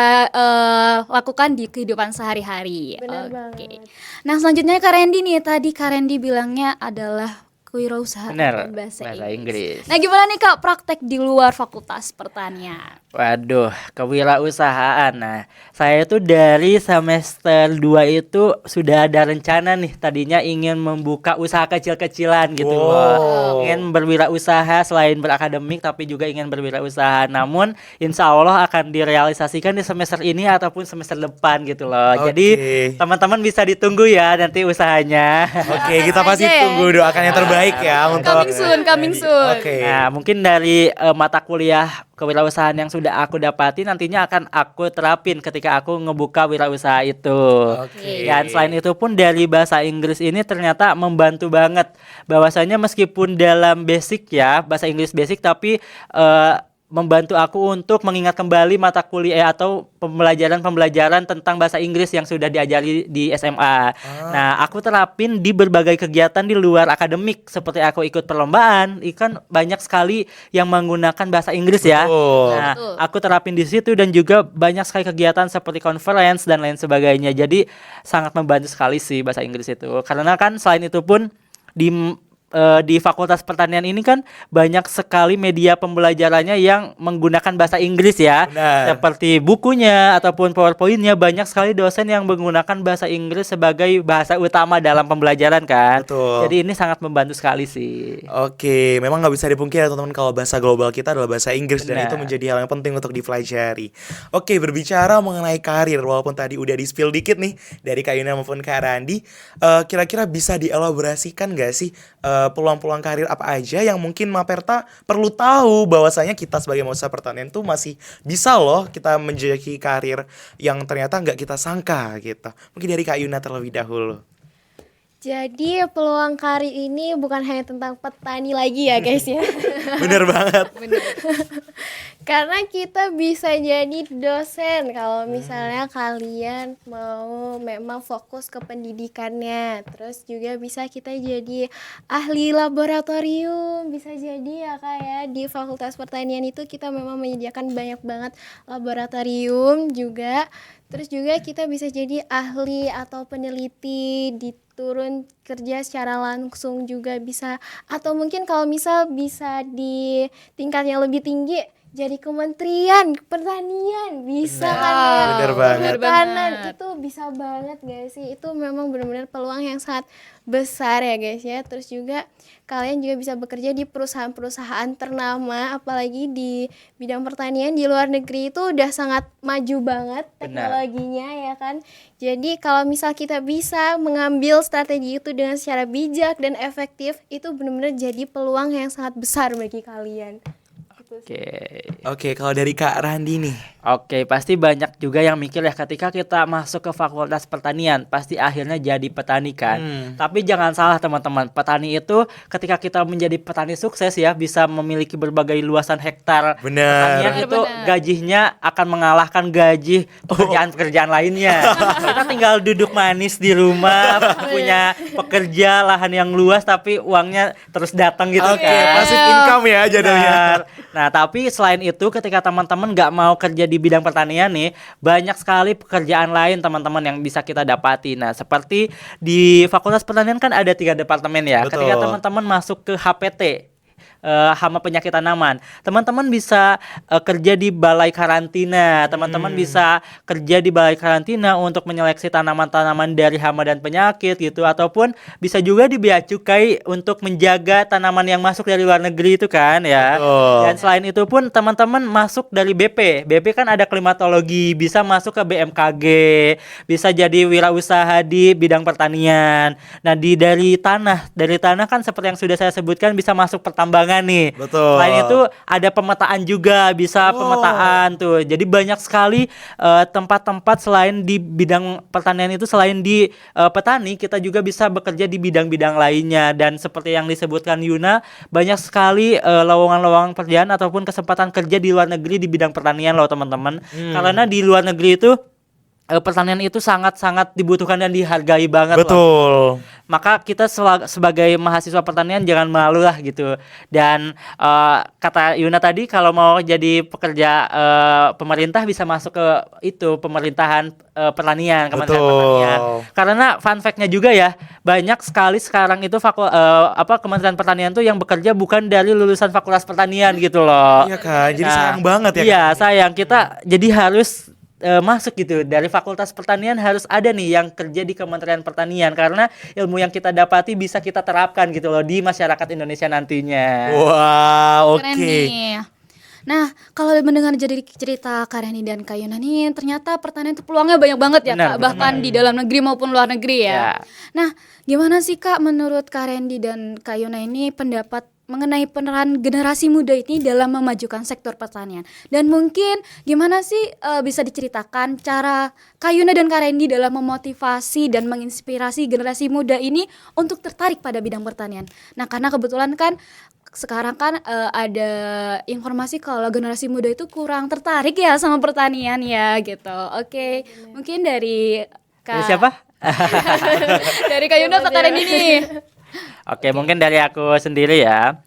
lakukan di kehidupan sehari-hari. Benar Oke. banget. Nah, selanjutnya Kak Randy nih. Tadi Kak Randy bilangnya adalah kewirausahaan Benar, bahasa bahasa Inggris. Inggris. Nah, gimana nih Kak praktek di luar fakultas pertanian? Waduh, kewirausahaan. Nah, saya itu dari semester 2 itu sudah ada rencana nih. Tadinya ingin membuka usaha kecil-kecilan gitu loh. Ingin berwirausaha selain berakademik tapi juga ingin berwirausaha. Namun insya Allah akan direalisasikan di semester ini ataupun semester depan gitu loh. Jadi teman-teman bisa ditunggu ya nanti usahanya. Oke, kita pasti aja ya. tunggu, doakan yang terbaik ya untuk Coming soon. Oke. Nah, mungkin dari mata kuliah kewirausahaan yang sudah aku dapati nantinya akan aku terapin ketika aku ngebuka wirausaha itu. Oke. Dan selain itu pun dari bahasa Inggris ini ternyata membantu banget. Bahwasanya meskipun dalam basic ya, bahasa Inggris basic tapi membantu aku untuk mengingat kembali mata kuliah atau pembelajaran tentang bahasa Inggris yang sudah diajari di SMA. Nah, aku terapin di berbagai kegiatan di luar akademik seperti aku ikut perlombaan, ikan banyak sekali yang menggunakan bahasa Inggris ya. Betul. Nah, aku terapin di situ dan juga banyak sekali kegiatan seperti conference dan lain sebagainya. Jadi sangat membantu sekali sih bahasa Inggris itu. Karena kan selain itu pun di Fakultas Pertanian ini kan banyak sekali media pembelajarannya yang menggunakan bahasa Inggris ya. Benar. Seperti bukunya ataupun PowerPoint-nya banyak sekali dosen yang menggunakan bahasa Inggris sebagai bahasa utama dalam pembelajaran kan. Betul. Jadi ini sangat membantu sekali sih. Oke, memang nggak bisa dipungkiri ya teman-teman kalau bahasa global kita adalah bahasa Inggris dan Benar. itu menjadi hal yang penting untuk dipelajari. Oke, berbicara mengenai karir, walaupun tadi udah di-spill dikit nih dari Kak Yuna maupun Kak Randi, kira-kira bisa dielaborasikan nggak sih peluang-peluang karir apa aja yang mungkin Maperta perlu tahu bahwasanya kita sebagai mahasiswa pertanian tuh masih bisa loh kita menjadi karir yang ternyata nggak kita sangka gitu. Mungkin dari Kak Yuna terlebih dahulu. Jadi peluang karir ini bukan hanya tentang petani lagi ya guys ya. Bener banget. Karena kita bisa jadi dosen kalau misalnya kalian mau memang fokus ke pendidikannya. Terus juga bisa kita jadi ahli laboratorium, bisa jadi ya Kak ya. Di Fakultas Pertanian itu kita memang menyediakan banyak banget laboratorium juga. Terus juga kita bisa jadi ahli atau peneliti di turun kerja secara langsung juga bisa, atau mungkin kalau misal bisa di tingkat yang lebih tinggi jadi Kementerian Pertanian bisa kan ya. Bener banget. Perikanan itu bisa banget guys sih. Itu memang benar-benar peluang yang sangat besar ya guys ya. Terus juga kalian juga bisa bekerja di perusahaan-perusahaan ternama, apalagi di bidang pertanian di luar negeri itu udah sangat maju banget teknologinya ya kan. Jadi kalau misal kita bisa mengambil strategi itu dengan secara bijak dan efektif, itu benar-benar jadi peluang yang sangat besar bagi kalian. Oke, kalau dari Kak Randi nih. Oke, pasti banyak juga yang mikir ya ketika kita masuk ke Fakultas Pertanian, pasti akhirnya jadi petani kan. Tapi jangan salah teman-teman, petani itu ketika kita menjadi petani sukses ya, bisa memiliki berbagai luasan hektar Bener. pertanian itu gajinya akan mengalahkan gaji pekerjaan-pekerjaan lainnya. Kita tinggal duduk manis di rumah, punya pekerja lahan yang luas tapi uangnya terus datang gitu Oke, kan. passive income ya jadinya. Benar. Nah, tapi selain itu ketika teman-teman nggak mau kerja di bidang pertanian nih, banyak sekali pekerjaan lain teman-teman yang bisa kita dapati. Nah, seperti di Fakultas Pertanian kan ada 3 departemen ya. Betul. Ketika teman-teman masuk ke HPT, hama penyakit tanaman. Teman-teman bisa kerja di balai karantina. Teman-teman bisa kerja di balai karantina untuk menyeleksi tanaman-tanaman dari hama dan penyakit gitu, ataupun bisa juga di bea cukai untuk menjaga tanaman yang masuk dari luar negeri itu kan ya. Betul. Dan selain itu pun teman-teman masuk dari BP. BP kan ada klimatologi, bisa masuk ke BMKG, bisa jadi wirausaha di bidang pertanian. Nah, dari tanah kan seperti yang sudah saya sebutkan bisa masuk pertambangan nih. Betul. Selain itu ada pemetaan juga, bisa pemetaan tuh. Jadi banyak sekali tempat-tempat selain di bidang pertanian itu, selain di petani, kita juga bisa bekerja di bidang-bidang lainnya. Dan seperti yang disebutkan Yuna, banyak sekali lowongan-lowongan pekerjaan ataupun kesempatan kerja di luar negeri di bidang pertanian loh teman-teman. Karena di luar negeri itu pertanian itu sangat-sangat dibutuhkan dan dihargai banget loh. Betul. Maka kita sebagai mahasiswa pertanian jangan malu lah gitu. Dan kata Yuna tadi, kalau mau jadi pekerja pemerintah bisa masuk ke itu pemerintahan pertanian, Kementerian Betul. Pertanian. Karena fun fact-nya juga ya, banyak sekali sekarang itu Kementerian Pertanian tuh yang bekerja bukan dari lulusan Fakultas Pertanian gitu loh. Iya kan, jadi Nah, sayang banget ya. Iya, sayang, kita jadi harus masuk gitu. Dari Fakultas Pertanian harus ada nih yang kerja di Kementerian Pertanian, karena ilmu yang kita dapati bisa kita terapkan gitu loh di masyarakat Indonesia nantinya. Wah, oke. Keren nih. Nah, kalau mendengar jadi cerita Kak Reni dan Kak Yuna nih, ternyata pertanian itu peluangnya banyak banget ya, Benar, Kak, bahkan di dalam negeri maupun luar negeri ya. Ya. Nah, gimana sih Kak menurut Kak Reni dan Kak Yuna ini pendapat mengenai peran generasi muda ini dalam memajukan sektor pertanian? Dan mungkin gimana sih bisa diceritakan cara Kak Yuna dan Kak Reni dalam memotivasi dan menginspirasi generasi muda ini untuk tertarik pada bidang pertanian? Nah, karena kebetulan kan sekarang kan ada informasi kalau generasi muda itu kurang tertarik ya sama pertanian ya gitu. Oke, mungkin dari Dari siapa? dari Kak Yuna atau Kak Reni nih? Oke, mungkin dari aku sendiri ya.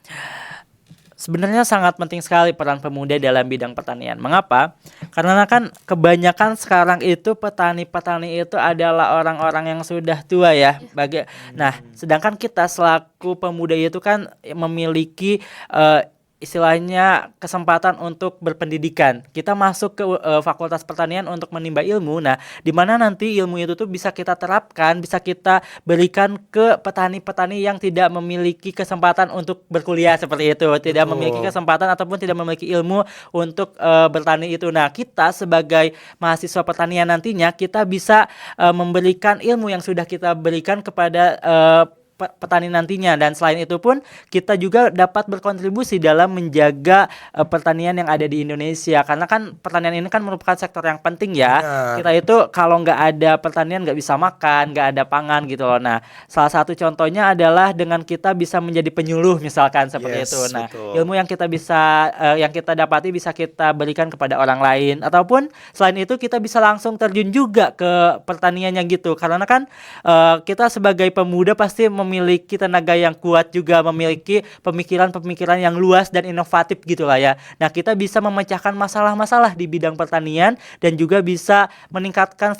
Sebenarnya sangat penting sekali peran pemuda dalam bidang pertanian. Mengapa? Karena kan kebanyakan sekarang itu petani-petani itu adalah orang-orang yang sudah tua ya. Nah, sedangkan kita selaku pemuda itu kan memiliki istilahnya kesempatan untuk berpendidikan. Kita masuk ke Fakultas Pertanian untuk menimba ilmu. Nah, di mana nanti ilmu itu tuh bisa kita terapkan, bisa kita berikan ke petani-petani yang tidak memiliki kesempatan untuk berkuliah seperti itu, tidak memiliki kesempatan ataupun tidak memiliki ilmu untuk bertani itu. Nah, kita sebagai mahasiswa pertanian nantinya kita bisa memberikan ilmu yang sudah kita berikan kepada petani nantinya, dan selain itu pun kita juga dapat berkontribusi dalam menjaga pertanian yang ada di Indonesia, karena kan pertanian ini kan merupakan sektor yang penting ya. Benar. Kita itu kalau nggak ada pertanian nggak bisa makan, nggak ada pangan gitu loh. Nah, salah satu contohnya adalah dengan kita bisa menjadi penyuluh misalkan seperti Yes, itu. Nah, betul. ilmu yang yang kita dapati bisa kita berikan kepada orang lain, ataupun selain itu kita bisa langsung terjun juga ke pertaniannya gitu, karena kan kita sebagai pemuda pasti memiliki tenaga yang kuat, juga memiliki pemikiran-pemikiran yang luas dan inovatif gitulah ya. Nah, kita bisa memecahkan masalah-masalah di bidang pertanian dan juga bisa meningkatkan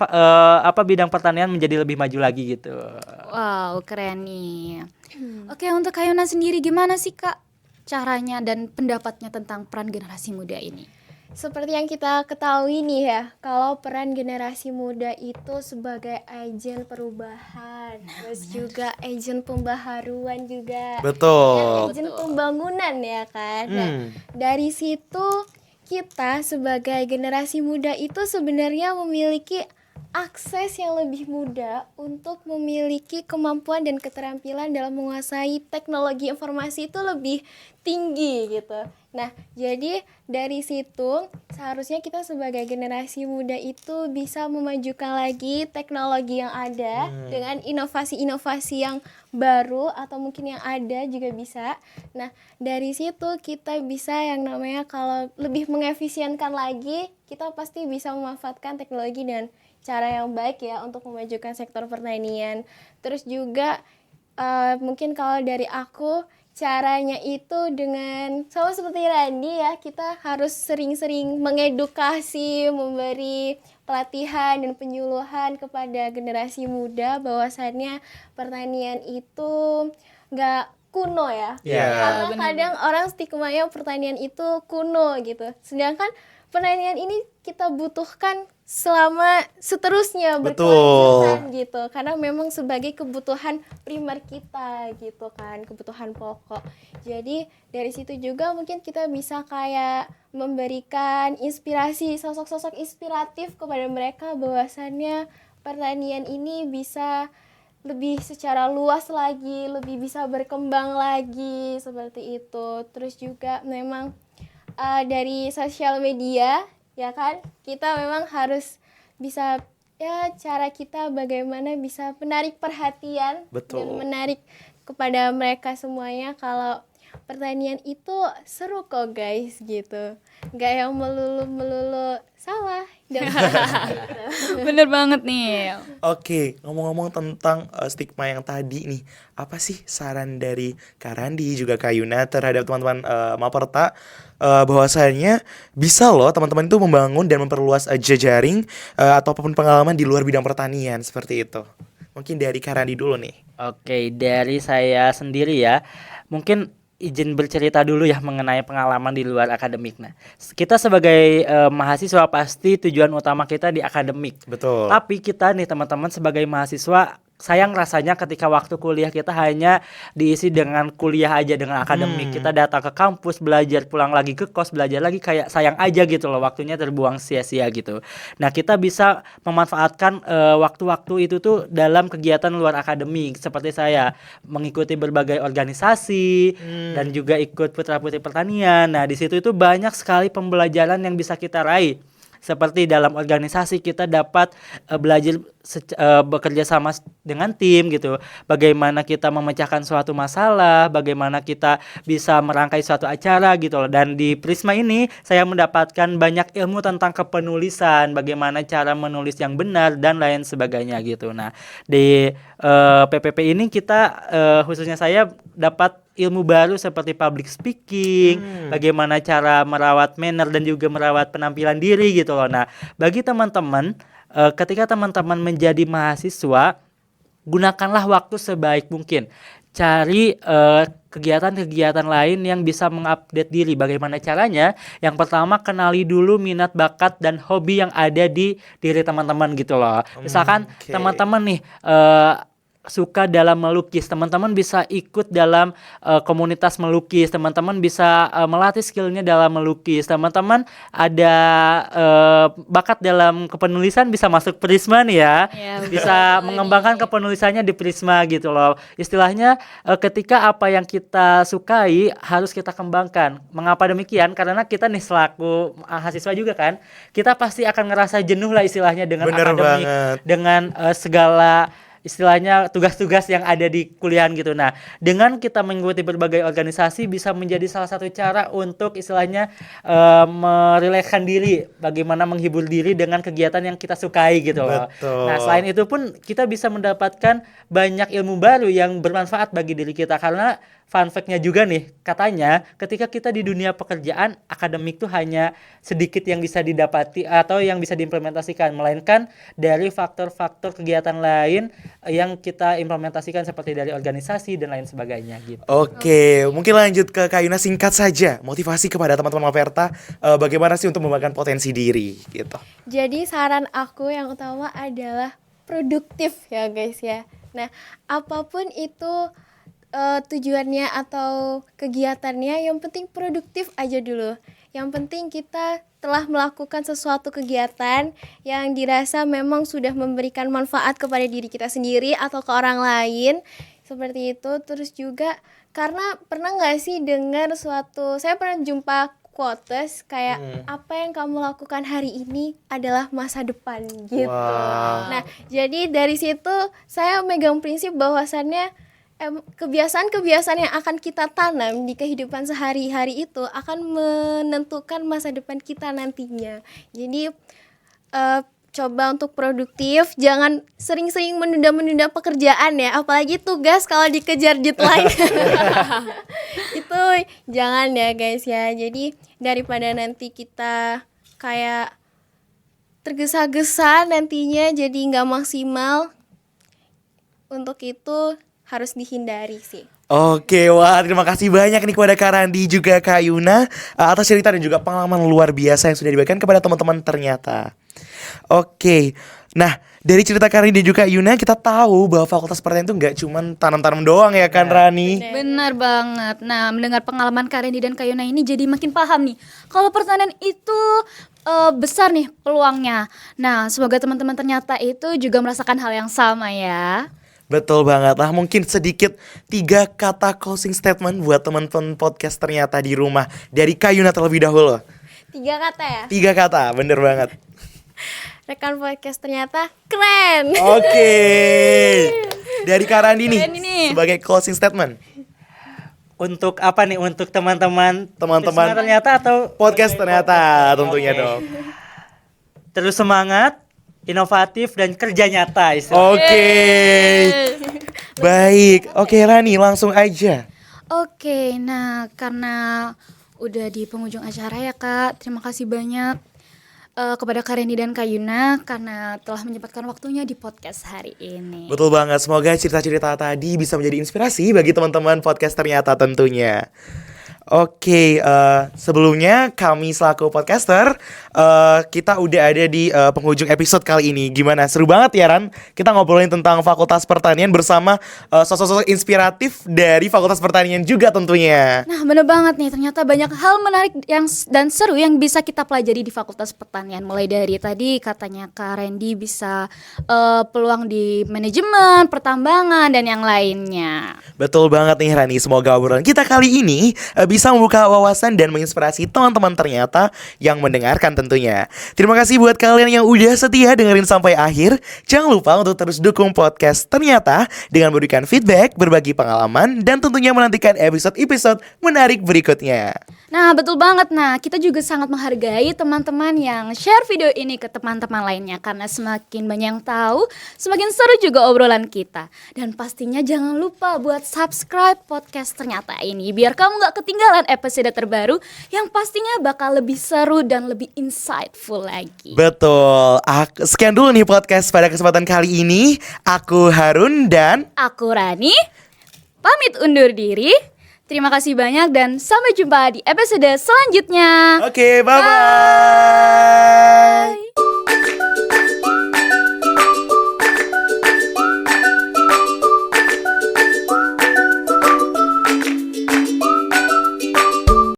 bidang pertanian menjadi lebih maju lagi gitu. Wow, keren nih. Oke, untuk Kak Yuna sendiri gimana sih Kak caranya dan pendapatnya tentang peran generasi muda ini? Seperti yang kita ketahui nih ya, kalau peran generasi muda itu sebagai agen perubahan, terus juga agen pembaharuan juga, Betul. agen pembangunan ya kan. Nah, dari situ kita sebagai generasi muda itu sebenarnya memiliki akses yang lebih mudah untuk memiliki kemampuan dan keterampilan dalam menguasai teknologi informasi itu lebih tinggi gitu. Nah, jadi dari situ seharusnya kita sebagai generasi muda itu bisa memajukan lagi teknologi yang ada dengan inovasi-inovasi yang baru atau mungkin yang ada juga bisa. Nah, dari situ kita bisa yang namanya kalau lebih mengefisienkan lagi, kita pasti bisa memanfaatkan teknologi dan cara yang baik ya untuk memajukan sektor pertanian. Terus juga mungkin kalau dari aku caranya itu dengan sama seperti Randy ya, kita harus sering-sering mengedukasi, memberi pelatihan dan penyuluhan kepada generasi muda bahwasannya pertanian itu nggak kuno ya. Iya. Karena benar. kadang orang stigmanya pertanian itu kuno gitu. Sedangkan pertanian ini kita butuhkan selama seterusnya Betul. berkelanjutan gitu. Karena memang sebagai kebutuhan primer kita gitu kan, kebutuhan pokok. Jadi dari situ juga mungkin kita bisa kayak memberikan inspirasi, sosok-sosok inspiratif kepada mereka bahwasannya pertanian ini bisa lebih secara luas lagi, lebih bisa berkembang lagi seperti itu. Terus juga memang dari sosial media ya kan, kita memang harus bisa ya cara kita bagaimana bisa menarik perhatian Betul. dan menarik kepada mereka semuanya kalau pertanian itu seru kok guys gitu, nggak yang melulu sawah dan Bener banget nih. Oke, ngomong-ngomong tentang stigma yang tadi nih, apa sih saran dari Kak Randi juga Kak Yuna terhadap teman-teman Maperta bahwasanya bisa loh teman-teman itu membangun dan memperluas jejaring ataupun pengalaman di luar bidang pertanian seperti itu. Mungkin dari Kak Randi dulu nih. Oke, dari saya sendiri ya, mungkin izin bercerita dulu ya mengenai pengalaman di luar akademik. Nah, kita sebagai mahasiswa pasti tujuan utama kita di akademik. Betul. Tapi kita nih teman-teman sebagai mahasiswa, sayang rasanya ketika waktu kuliah kita hanya diisi dengan kuliah aja, dengan akademik. Kita datang ke kampus, belajar, pulang lagi ke kos, belajar lagi, kayak sayang aja gitu loh, waktunya terbuang sia-sia gitu. Nah, kita bisa memanfaatkan waktu-waktu itu tuh dalam kegiatan luar akademik. Seperti saya mengikuti berbagai organisasi dan juga ikut putra-putri pertanian. Nah, di situ itu banyak sekali pembelajaran yang bisa kita raih. Seperti dalam organisasi kita dapat belajar bekerja sama dengan tim gitu. Bagaimana kita memecahkan suatu masalah, bagaimana kita bisa merangkai suatu acara gitu loh. Dan di Prisma ini saya mendapatkan banyak ilmu tentang kepenulisan, bagaimana cara menulis yang benar dan lain sebagainya gitu. Nah, di PPP ini kita khususnya saya dapat ilmu baru seperti public speaking, bagaimana cara merawat manner dan juga merawat penampilan diri gitu loh. Nah, bagi teman-teman, ketika teman-teman menjadi mahasiswa, gunakanlah waktu sebaik mungkin. Cari kegiatan-kegiatan lain yang bisa mengupdate diri. Bagaimana caranya? Yang pertama, kenali dulu minat, bakat, dan hobi yang ada di diri teman-teman gitu loh. Misalkan Oke. teman-teman nih suka dalam melukis, teman-teman bisa ikut dalam komunitas melukis, teman-teman bisa melatih skillnya dalam melukis, teman-teman ada bakat dalam kepenulisan bisa masuk Prisma nih ya, Iya, bisa mengembangkan kepenulisannya di Prisma gitu loh. Istilahnya ketika apa yang kita sukai harus kita kembangkan. Mengapa demikian? Karena kita nih selaku mahasiswa juga kan, kita pasti akan ngerasa jenuh lah istilahnya dengan Bener akademik, banget. dengan segala istilahnya tugas-tugas yang ada di kuliahan gitu. Nah, dengan kita mengikuti berbagai organisasi bisa menjadi salah satu cara untuk istilahnya merilekskan diri, bagaimana menghibur diri dengan kegiatan yang kita sukai gitu loh. Betul. Nah, selain itu pun kita bisa mendapatkan banyak ilmu baru yang bermanfaat bagi diri kita, karena fun fact-nya juga nih, katanya ketika kita di dunia pekerjaan, akademik tuh hanya sedikit yang bisa didapati atau yang bisa diimplementasikan, melainkan dari faktor-faktor kegiatan lain yang kita implementasikan seperti dari organisasi dan lain sebagainya gitu. Oke, mungkin lanjut ke Kak Yuna, singkat saja motivasi kepada teman-teman Maperta bagaimana sih untuk mengembangkan potensi diri gitu. Jadi saran aku yang utama adalah produktif ya guys ya. Nah, apapun itu tujuannya atau kegiatannya, yang penting produktif aja dulu. Yang penting kita telah melakukan sesuatu kegiatan yang dirasa memang sudah memberikan manfaat kepada diri kita sendiri atau ke orang lain, seperti itu. Terus juga karena pernah nggak sih dengar saya pernah jumpa quotes kayak apa yang kamu lakukan hari ini adalah masa depan gitu. Wow. Nah, jadi dari situ saya megang prinsip bahwasannya kebiasaan-kebiasaan yang akan kita tanam di kehidupan sehari-hari itu akan menentukan masa depan kita nantinya. Jadi coba untuk produktif, jangan sering-sering menunda-menunda pekerjaan ya, apalagi tugas kalau dikejar deadline. Itu jangan ya guys ya. Jadi daripada nanti kita kayak tergesa-gesa nantinya jadi nggak maksimal, untuk itu harus dihindari sih. Oke, wah terima kasih banyak nih kepada Kak Randi juga Kak Yuna atas cerita dan juga pengalaman luar biasa yang sudah dibagikan kepada teman-teman ternyata. Oke, nah dari cerita Kak Randi dan juga Kak Yuna kita tahu bahwa fakultas pertanian itu nggak cuma tanam-tanam doang ya kan Rani? Benar banget. Nah, mendengar pengalaman Kak Randy dan Kak Yuna ini jadi makin paham nih. Kalau pertanian itu besar nih peluangnya. Nah, semoga teman-teman ternyata itu juga merasakan hal yang sama ya. Betul banget lah, mungkin sedikit 3 kata closing statement buat teman-teman podcast ternyata di rumah dari Kak Yuna terlebih dahulu. 3 kata ya. 3 kata, bener banget. Rekan podcast ternyata keren. Oke. Dari Kak Randi nih, Keren ini. sebagai closing statement. Untuk apa nih? Untuk teman-teman Teman-teman ternyata atau podcast ternyata tentunya Oke. dong. terus semangat, inovatif dan kerja nyata Oh. istilahnya. Oke. Baik. Oke Rani, langsung aja. Oke, nah karena udah di penghujung acara ya Kak, terima kasih banyak kepada Kak Randy dan Kak Yuna karena telah menyempatkan waktunya di podcast hari ini. Betul banget, semoga cerita-cerita tadi bisa menjadi inspirasi bagi teman-teman podcast ternyata tentunya. Oke, sebelumnya kami selaku podcaster kita udah ada di penghujung episode kali ini. Gimana? Seru banget ya Ran? Kita ngobrolin tentang Fakultas Pertanian bersama sosok-sosok inspiratif dari Fakultas Pertanian juga tentunya. Nah, bener banget nih, ternyata banyak hal menarik dan seru yang bisa kita pelajari di Fakultas Pertanian. Mulai dari tadi katanya Kak Randy bisa peluang di manajemen, pertambangan, dan yang lainnya. Betul banget nih Rani, semoga obrolan kita kali ini bisa membuka wawasan dan menginspirasi teman-teman ternyata yang mendengarkan tentunya. Terima kasih buat kalian yang udah setia dengerin sampai akhir. Jangan lupa untuk terus dukung podcast ternyata dengan memberikan feedback, berbagi pengalaman, dan tentunya menantikan episode-episode menarik berikutnya. Nah, betul banget. Nah, kita juga sangat menghargai teman-teman yang share video ini ke teman-teman lainnya. Karena semakin banyak yang tahu, semakin seru juga obrolan kita. Dan pastinya jangan lupa buat subscribe podcast ternyata ini, biar kamu gak ketinggalan episode terbaru yang pastinya bakal lebih seru dan lebih insightful lagi. Betul. Sekian dulu nih podcast pada kesempatan kali ini. Aku Harun dan Aku Rani, pamit undur diri. Terima kasih banyak dan sampai jumpa di episode selanjutnya. oke, bye-bye. Bye.